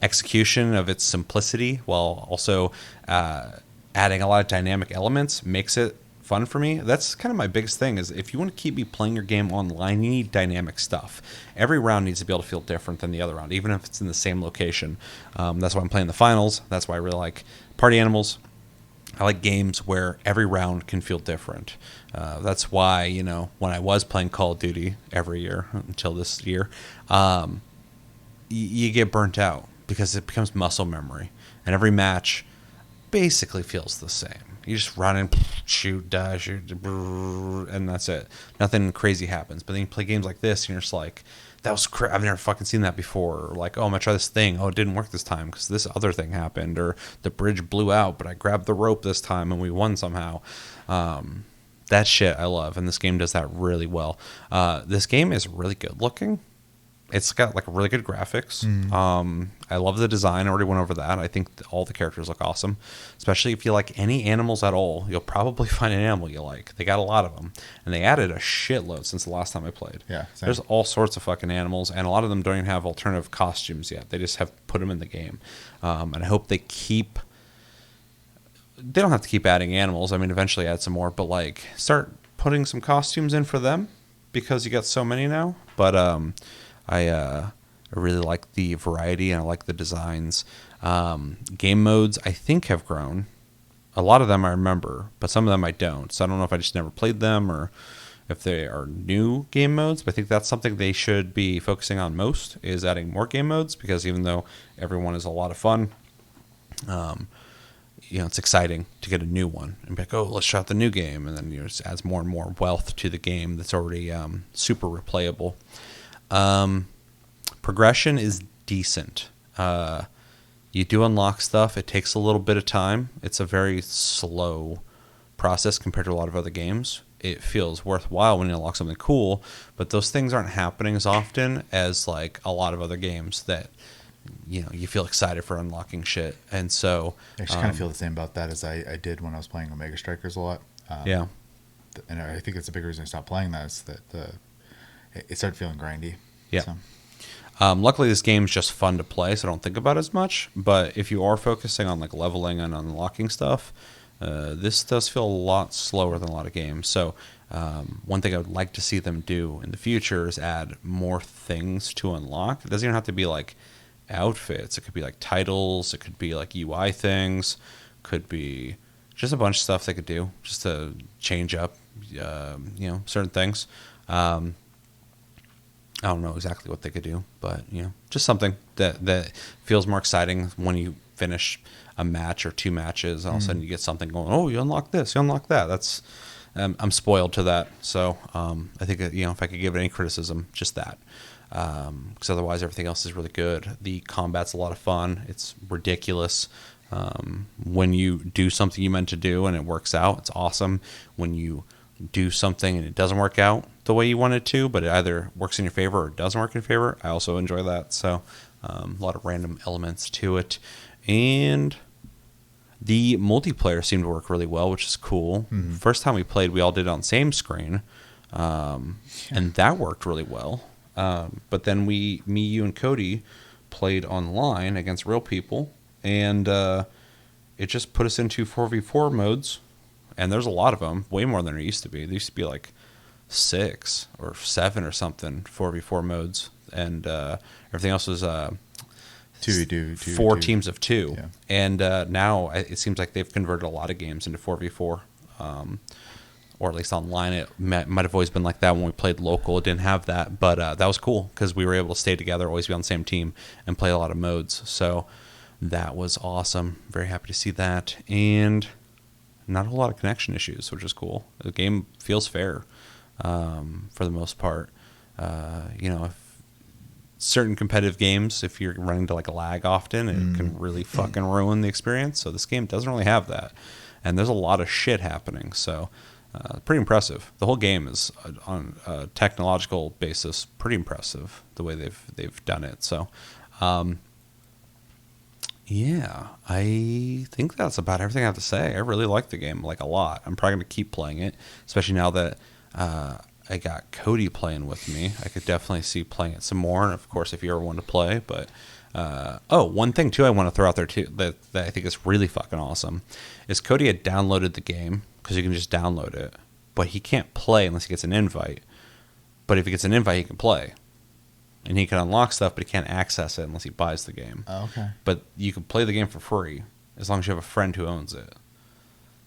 Speaker 1: execution of its simplicity while also adding a lot of dynamic elements makes it fun for me. That's kind of my biggest thing, is if you want to keep me playing your game online, you need dynamic stuff. Every round needs to be able to feel different than the other round, even if it's in the same location. That's why I'm playing the finals. That's why I really like Party Animals. I like games where every round can feel different. That's why, when I was playing Call of Duty every year until this year, you get burnt out because it becomes muscle memory. And every match basically feels the same. You just run and shoot, dash, and that's it. Nothing crazy happens. But then you play games like this, and you're just like, that was I've never fucking seen that before. Or like, oh, I'm gonna try this thing. Oh, it didn't work this time because this other thing happened. Or the bridge blew out, but I grabbed the rope this time and we won somehow. That shit I love, and this game does that really well. This game is really good looking. It's got like really good graphics. I love the design. I already went over that. I think all the characters look awesome. Especially if you like any animals at all, you'll probably find an animal you like. They got a lot of them. And they added a shitload since the last time I played.
Speaker 2: Yeah, same.
Speaker 1: There's all sorts of fucking animals, and a lot of them don't even have alternative costumes yet. They just have put them in the game. And I hope they keep... They don't have to keep adding animals. I mean, eventually add some more, but like start putting some costumes in for them because you got so many now. But I really like the variety and I like the designs. Game modes I think have grown. A lot of them I remember, but some of them I don't. So I don't know if I just never played them or if they are new game modes. But I think that's something they should be focusing on most, is adding more game modes, because even though everyone is a lot of fun, it's exciting to get a new one and be like, oh, let's try out the new game. And then it just adds more and more wealth to the game that's already super replayable. Progression is decent. You do unlock stuff. It takes a little bit of time. It's a very slow process compared to a lot of other games. It feels worthwhile when you unlock something cool, but those things aren't happening as often as like a lot of other games that you feel excited for unlocking shit. And so
Speaker 2: I just kind of feel the same about that as I did when I was playing Omega Strikers a lot.
Speaker 1: Yeah.
Speaker 2: And I think it's a big reason I stopped playing that, is that it started feeling grindy.
Speaker 1: Yeah.
Speaker 2: So.
Speaker 1: Luckily, this game's just fun to play, so I don't think about it as much. But if you are focusing on like leveling and unlocking stuff, this does feel a lot slower than a lot of games. So one thing I would like to see them do in the future is add more things to unlock. It doesn't even have to be like outfits. It could be like titles. It could be like UI things. Could be just a bunch of stuff they could do just to change up, certain things. I don't know exactly what they could do, but just something that feels more exciting when you finish a match or two matches. All of a sudden, you get something going. Oh, you unlock this, you unlock that. That's I'm spoiled to that. So I think if I could give it any criticism, just that, because otherwise everything else is really good. The combat's a lot of fun. It's ridiculous. When you do something you meant to do and it works out, it's awesome. When you do something and it doesn't work out the way you want it to, but it either works in your favor or doesn't work in your favor, I also enjoy that. So a lot of random elements to it. And the multiplayer seemed to work really well, which is cool. Mm-hmm. First time we played, we all did it on the same screen, and that worked really well. But then me, you, and Cody played online against real people, and it just put us into 4v4 modes. And there's a lot of them, way more than there used to be. There used to be like 6 or 7 or something 4v4 modes, and everything else was
Speaker 2: 2v2,
Speaker 1: 4 teams of 2.
Speaker 2: Yeah.
Speaker 1: And now it seems like they've converted a lot of games into 4v4, or at least online. It might have always been like that when we played local. It didn't have that, but that was cool because we were able to stay together, always be on the same team, and play a lot of modes. So that was awesome. Very happy to see that. And not a whole lot of connection issues, which is cool. The game feels fair for the most part. If certain competitive games, if you're running to like a lag often, it can really fucking ruin the experience. So this game doesn't really have that. And there's a lot of shit happening. So pretty impressive. The whole game is on a technological basis pretty impressive the way they've done it. So yeah, I think that's about everything I have to say. I really like the game, like a lot. I'm probably going to keep playing it, especially now that I got Cody playing with me. I could definitely see playing it some more, and of course, if you ever want to play. But one thing too I want to throw out there too that I think is really fucking awesome is Cody had downloaded the game, because you can just download it, but he can't play unless he gets an invite. But if he gets an invite, he can play. And he can unlock stuff, but he can't access it unless he buys the game.
Speaker 2: Oh, okay.
Speaker 1: But you can play the game for free as long as you have a friend who owns it.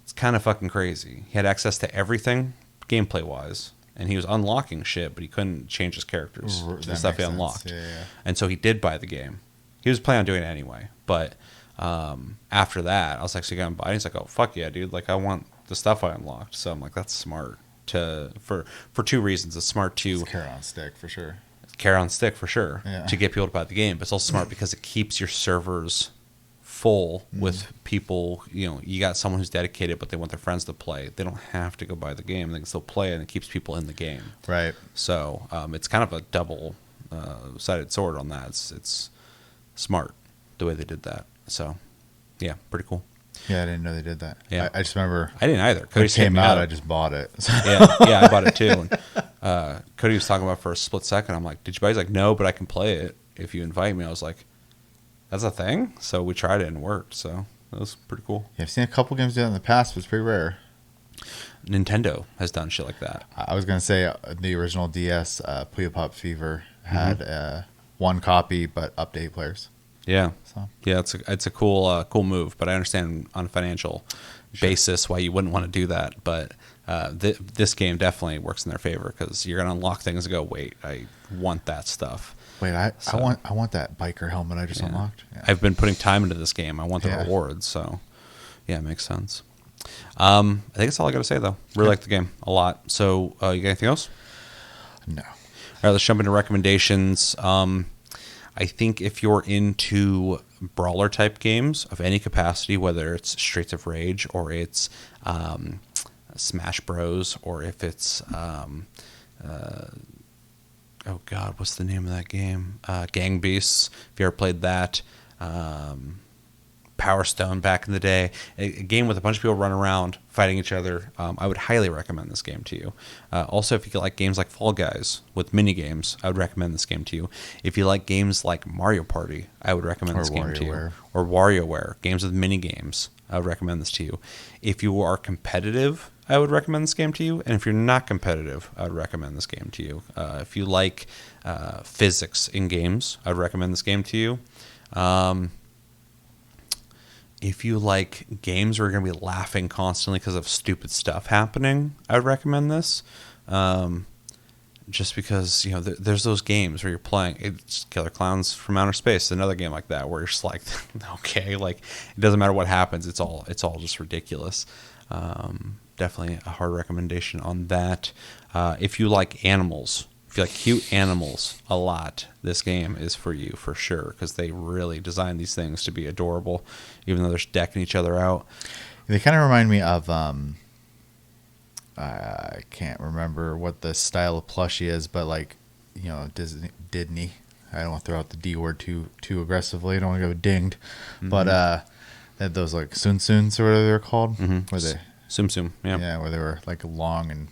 Speaker 1: It's kind of fucking crazy. He had access to everything gameplay-wise, and he was unlocking shit, but he couldn't change his characters to the stuff he unlocked.
Speaker 2: Yeah.
Speaker 1: And so he did buy the game. He was planning on doing it anyway. But after that, I was actually going to buy it. He's like, oh, fuck yeah, dude. Like, I want the stuff I unlocked. So I'm like, that's smart. For 2 reasons. It's smart to...
Speaker 2: It's carrot on stick, for sure.
Speaker 1: Carrot on stick for sure,
Speaker 2: yeah.
Speaker 1: To get people to buy the game, but it's also smart because it keeps your servers full with people. You got someone who's dedicated, but they want their friends to play. They don't have to go buy the game; they can still play, and it keeps people in the game.
Speaker 2: Right.
Speaker 1: So it's kind of a double sided sword on that. It's smart the way they did that. So yeah, pretty cool.
Speaker 2: Yeah, I didn't know they did that.
Speaker 1: Yeah.
Speaker 2: I just remember.
Speaker 1: I didn't either.
Speaker 2: When it came out, I just bought it.
Speaker 1: yeah, I bought it too. And, Cody was talking about it for a split second. I'm like, did you buy it? He's like, no, but I can play it if you invite me. I was like, that's a thing? So we tried it and it worked. So that was pretty cool.
Speaker 2: Yeah, I've seen a couple games do that in the past, but it's pretty rare.
Speaker 1: Nintendo has done shit like that.
Speaker 2: I was gonna say the original DS, Puyo Pop Fever had one copy but update players.
Speaker 1: Yeah,
Speaker 2: So
Speaker 1: yeah, it's a cool move, but I understand on a financial basis why you wouldn't want to do that. But this game definitely works in their favor because you're gonna unlock things and go, wait, I want that stuff.
Speaker 2: wait, I want that biker helmet I just unlocked. Yeah.
Speaker 1: I've been putting time into this game. I want the rewards, so yeah, it makes sense. I think that's all I got to say though. Really like the game a lot. So you got anything else?
Speaker 2: No.
Speaker 1: All right, let's jump into recommendations. I think if you're into brawler type games of any capacity, whether it's Streets of Rage or it's Smash Bros, or if it's oh god, what's the name of that game? Gang Beasts. If you ever played that, Power Stone back in the day, a game with a bunch of people running around fighting each other. I would highly recommend this game to you. Also, if you like games like Fall Guys with mini games, I would recommend this game to you. If you like games like Mario Party, I would recommend this game to you. Or WarioWare, games with mini games, I would recommend this to you. If you are competitive, I would recommend this game to you. And if you're not competitive, I would recommend this game to you. If you like physics in games, I would recommend this game to you. If you like games where you're going to be laughing constantly because of stupid stuff happening, I would recommend this. Just because, there's those games where you're playing. It's Killer Clowns from Outer Space, another game like that, where you're just like, okay, like it doesn't matter what happens. It's all just ridiculous. Definitely a hard recommendation on that. If you like animals, if you like cute animals a lot, this game is for you for sure, because they really designed these things to be adorable, even though they're decking each other out.
Speaker 2: They kind of remind me of I can't remember what the style of plushie is, but like Disney. I don't want to throw out the D word too aggressively. I don't want to go dinged, but they had those like Sunsuns or whatever they're called. Where they
Speaker 1: Tsum,
Speaker 2: yeah, where they were like long and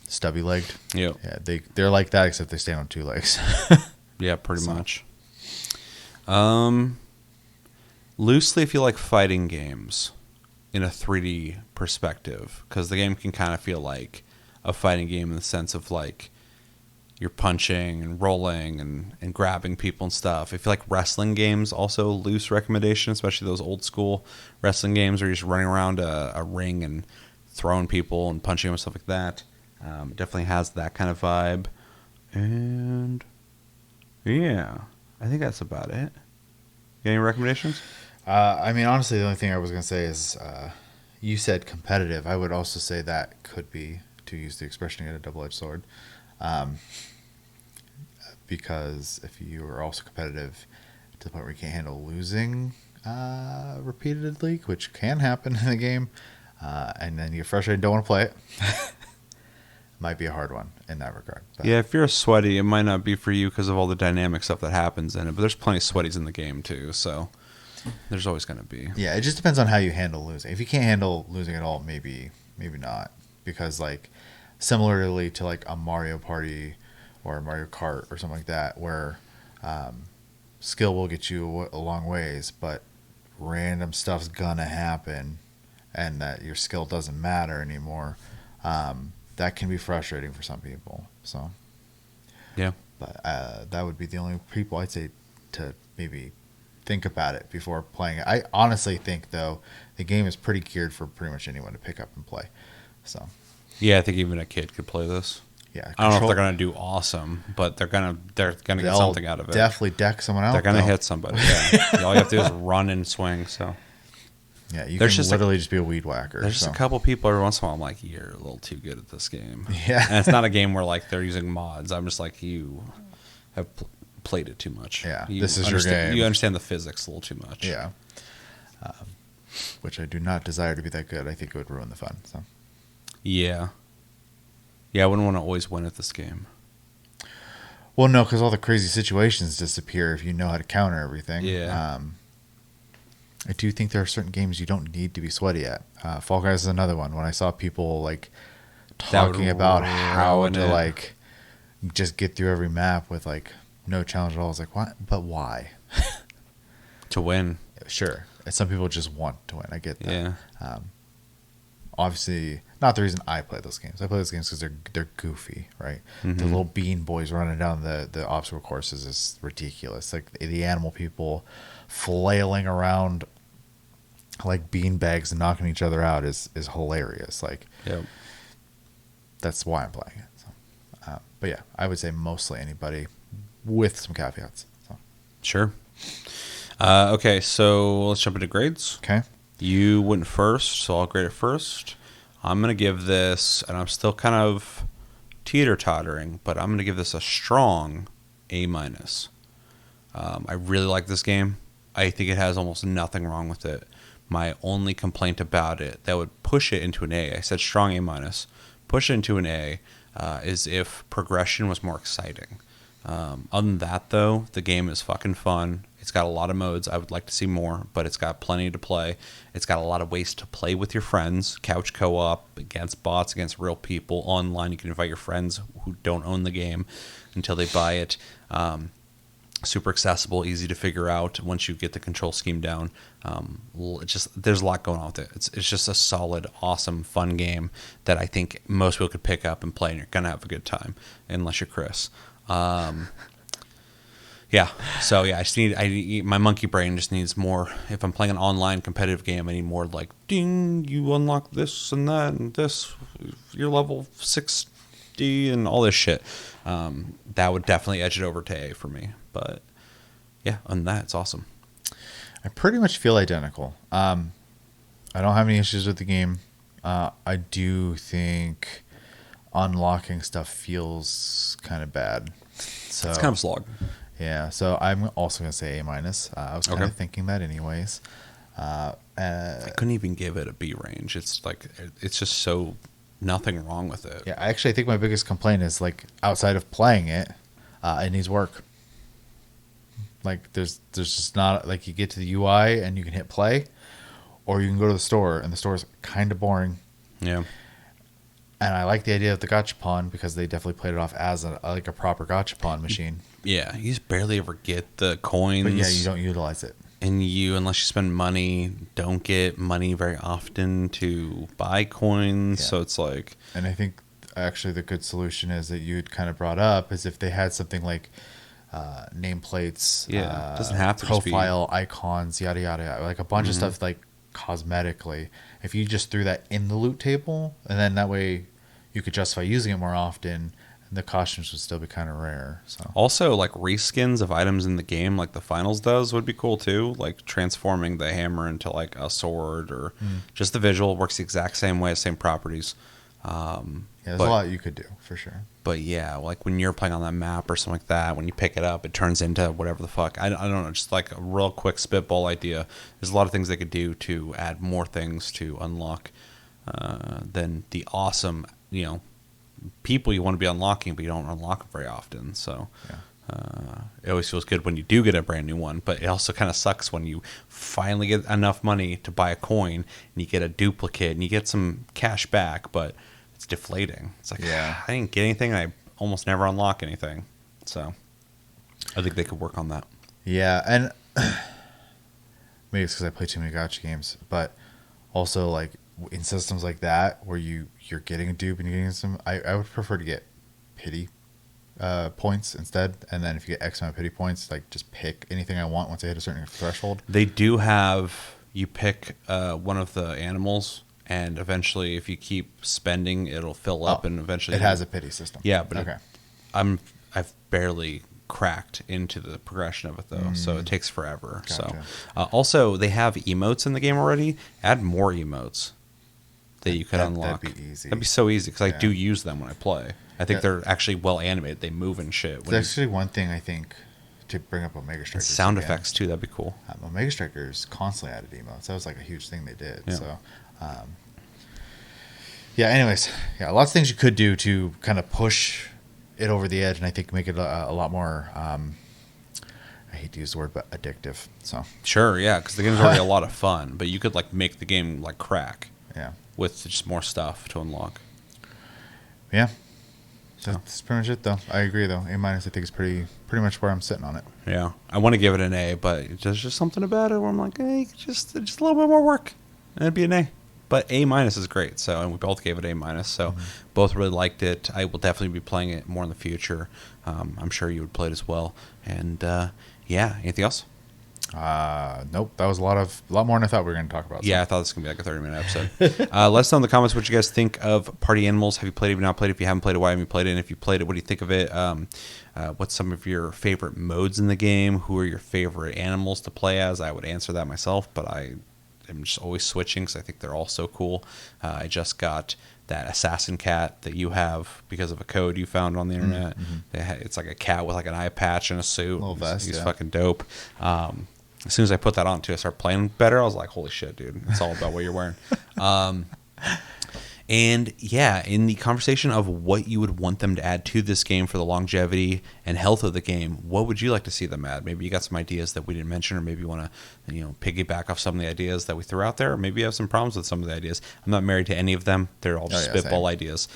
Speaker 2: stubby legged.
Speaker 1: Yep.
Speaker 2: Yeah, they're like that except they stand on two legs.
Speaker 1: Yeah, pretty much. Loosely, if you like fighting games in a 3D perspective, because the game can kind of feel like a fighting game in the sense of like you're punching and rolling and grabbing people and stuff. If you like wrestling games, also loose recommendation, especially those old school wrestling games where you're just running around a ring and throwing people and punching them and stuff like that. It definitely has that kind of vibe. And yeah, I think that's about it. You got any recommendations?
Speaker 2: I mean, honestly, the only thing I was going to say is you said competitive. I would also say that could be, to use the expression, a double-edged sword. Because if you are also competitive to the point where you can't handle losing repeatedly, which can happen in the game, and then you're frustrated and don't want to play it, might be a hard one in that regard. But
Speaker 1: yeah, if you're sweaty, it might not be for you because of all the dynamic stuff that happens in it, but there's plenty of sweaties in the game too, so there's always going to be.
Speaker 2: Yeah, it just depends on how you handle losing. If you can't handle losing at all, maybe not. Because like similarly to like a Mario Party or a Mario Kart or something like that, where skill will get you a long ways, but random stuff's gonna happen and that your skill doesn't matter anymore, that can be frustrating for some people. So
Speaker 1: yeah,
Speaker 2: but that would be the only people I'd say to maybe think about it before playing it. I honestly think though the game is pretty geared for pretty much anyone to pick up and play. So
Speaker 1: yeah, I think even a kid could play this.
Speaker 2: Yeah,
Speaker 1: I don't know if they're gonna do awesome, but they're gonna get something out of it.
Speaker 2: Definitely deck someone out.
Speaker 1: They're gonna hit somebody. Yeah. All you have to do is run and swing. So
Speaker 2: yeah, you can literally just be a weed whacker.
Speaker 1: There's just a couple people every once in a while I'm like, you're a little too good at this game.
Speaker 2: Yeah,
Speaker 1: and it's not a game where like they're using mods. I'm just like, you have played it too much.
Speaker 2: Yeah, this is your game.
Speaker 1: You understand the physics a little too much.
Speaker 2: Yeah, which I do not desire to be that good. I think it would ruin the fun. So
Speaker 1: yeah. Yeah, I wouldn't want to always win at this game.
Speaker 2: Well, no, because all the crazy situations disappear if you know how to counter everything.
Speaker 1: Yeah.
Speaker 2: I do think there are certain games you don't need to be sweaty at. Fall Guys is another one. When I saw people like talking about how to like just get through every map with like no challenge at all, I was like, what? But why?
Speaker 1: To win.
Speaker 2: Sure. And some people just want to win. I get that.
Speaker 1: Yeah.
Speaker 2: obviously not the reason I play those games. I play those games because they're goofy, right? The little bean boys running down the obstacle courses is ridiculous. Like the animal people flailing around like bean bags and knocking each other out is hilarious. Like,
Speaker 1: Yep.
Speaker 2: that's why I'm playing it. So, but yeah, I would say mostly anybody with some caveats. So.
Speaker 1: Sure. Okay, so let's jump into grades.
Speaker 2: Okay.
Speaker 1: You went first, so I'll grade it first. I'm going to give this, and I'm still kind of teeter-tottering, but I'm going to give this a strong A-. I really like this game. I think it has almost nothing wrong with it. My only complaint about it that would push it into an A, I said strong A-, push it into an A, is if progression was more exciting. Other than that, though, the game is fucking fun. It's got a lot of modes. I would like to see more, but it's got plenty to play. It's got a lot of ways to play with your friends. Couch co-op, against bots, against real people. Online, you can invite your friends who don't own the game until they buy it. Super accessible, easy to figure out once you get the control scheme down. There's a lot going on with it. It's just a solid, awesome, fun game that I think most people could pick up and play, and you're gonna have a good time, unless you're Chris. Yeah. So yeah, my monkey brain just needs more. If I'm playing an online competitive game, I need more like, ding, you unlock this and that and this, you're level 60 and all this shit. That would definitely edge it over to A for me. But yeah, other than that, it's awesome.
Speaker 2: I pretty much feel identical. I don't have any issues with the game. I do think unlocking stuff feels kind of bad. So
Speaker 1: It's kind of a slog.
Speaker 2: yeah, so I'm also gonna say A-. I was kind of thinking that anyways.
Speaker 1: I couldn't even give it a B range. It's like, it's just so nothing wrong with it.
Speaker 2: Yeah, I think my biggest complaint is like outside of playing it, it needs work. Like there's just not, like, you get to the UI and you can hit play, or you can go to the store and the store is kind of boring.
Speaker 1: Yeah.
Speaker 2: And I like the idea of the gachapon because they definitely played it off as a proper gachapon machine.
Speaker 1: Yeah, you just barely ever get the coins.
Speaker 2: But yeah, you don't utilize it.
Speaker 1: And you, unless you spend money, don't get money very often to buy coins.
Speaker 2: Yeah.
Speaker 1: So it's like...
Speaker 2: And I think actually the good solution is that you'd kind of brought up is if they had something like nameplates,
Speaker 1: Yeah, it doesn't have to
Speaker 2: profile icons, yada yada yada, like a bunch of stuff like cosmetically. If you just threw that in the loot table, and then that way you could justify using it more often, the costumes would still be kind of rare. So
Speaker 1: Also, like reskins of items in the game, like the finals does, would be cool too. Like transforming the hammer into like a sword, or just the visual works the exact same way, same properties.
Speaker 2: yeah, there's a lot you could do for sure.
Speaker 1: But yeah, like when you're playing on that map or something like that, when you pick it up, it turns into whatever the fuck. I don't know, just like a real quick spitball idea. There's a lot of things they could do to add more things to unlock than the awesome, people you want to be unlocking, but you don't unlock them very often. So it always feels good when you do get a brand new one, but it also kind of sucks when you finally get enough money to buy a coin and you get a duplicate and you get some cash back, but it's deflating. It's like,
Speaker 2: Yeah.
Speaker 1: I didn't get anything. I almost never unlock anything. So I think they could work on that.
Speaker 2: Yeah, and maybe it's because I play too many gacha games, but also like in systems like that where you're getting a dupe and you're getting some, I would prefer to get pity points instead, and then if you get X amount of pity points, like just pick anything I want once I hit a certain threshold.
Speaker 1: They do have, you pick one of the animals, and eventually if you keep spending, it'll fill up, and eventually
Speaker 2: it has a pity system.
Speaker 1: Yeah, but
Speaker 2: okay.
Speaker 1: I've barely cracked into the progression of it though, so it takes forever.
Speaker 2: Gotcha.
Speaker 1: So also they have emotes in the game already. Add more emotes that you could unlock.
Speaker 2: That'd be easy.
Speaker 1: That'd be so easy because I
Speaker 2: Yeah.
Speaker 1: do use them when I play. I think
Speaker 2: Yeah.
Speaker 1: they're actually well animated. They move and shit.
Speaker 2: There's actually one thing I think to bring up Omega Strikers.
Speaker 1: Sound
Speaker 2: again.
Speaker 1: effects too. That'd be cool.
Speaker 2: Omega Strikers constantly added emotes. That was like a huge thing they did.
Speaker 1: Yeah.
Speaker 2: So, yeah. Anyways, yeah, lots of things you could do to kind of push it over the edge, and I think make it a lot more. I hate to use the word, but addictive. So
Speaker 1: Sure, yeah, because the game's already a lot of fun, but you could like make the game like crack
Speaker 2: yeah,
Speaker 1: with just more stuff to unlock.
Speaker 2: yeah. So that's pretty much it, though. I agree, though. A- I think is pretty much where I'm sitting on it.
Speaker 1: Yeah, I want to give it an A, but there's just something about it where I'm like, hey, just a little bit more work, and it'd be an A. but A minus is great. So, and we both gave it A minus. So, both really liked it. I will definitely be playing it more in the future. I'm sure you would play it as well. And yeah, anything else?
Speaker 2: Nope. That was a lot more than I thought we were going to talk about.
Speaker 1: Yeah, I thought this was going to be like a 30-minute episode. Let us know in the comments what you guys think of Party Animals. Have you played it? Have you not played it? If you haven't played it, why haven't you played it? And if you played it, what do you think of it? What's some of your favorite modes in the game? Who are your favorite animals to play as? I would answer that myself, but I am just always switching because I think they're all so cool. I just got that assassin cat that you have because of a code you found on the internet. It's like a cat with like an eye patch and a suit.
Speaker 2: Little vest,
Speaker 1: He's
Speaker 2: yeah.
Speaker 1: fucking dope. As soon as I put that on too, I started playing better. I was like, holy shit, dude. It's all about what you're wearing. And yeah, in the conversation of what you would want them to add to this game for the longevity and health of the game, what would you like to see them add? Maybe you got some ideas that we didn't mention, or maybe you want to, piggyback off some of the ideas that we threw out there, or maybe you have some problems with some of the ideas. I'm not married to any of them. They're all just spitball ideas.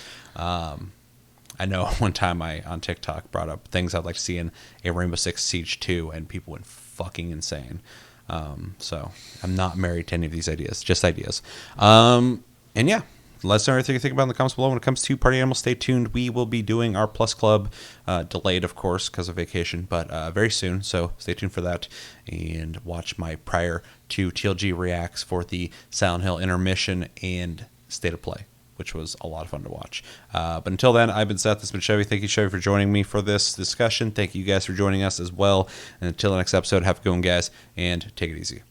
Speaker 1: I know one time I, on TikTok, brought up things I'd like to see in a Rainbow Six Siege 2, and people went fucking insane. So I'm not married to any of these ideas, just ideas. And yeah, let us know everything you think about in the comments below. When it comes to Party Animals, stay tuned. We will be doing our Plus Club, delayed, of course, because of vacation, but very soon. So stay tuned for that and watch my prior to TLG reacts for the Silent Hill intermission and State of Play, which was a lot of fun to watch. But until then, I've been Seth. This has been Chevy. Thank you, Chevy, for joining me for this discussion. Thank you guys for joining us as well. And until the next episode, have a good one, guys, and take it easy.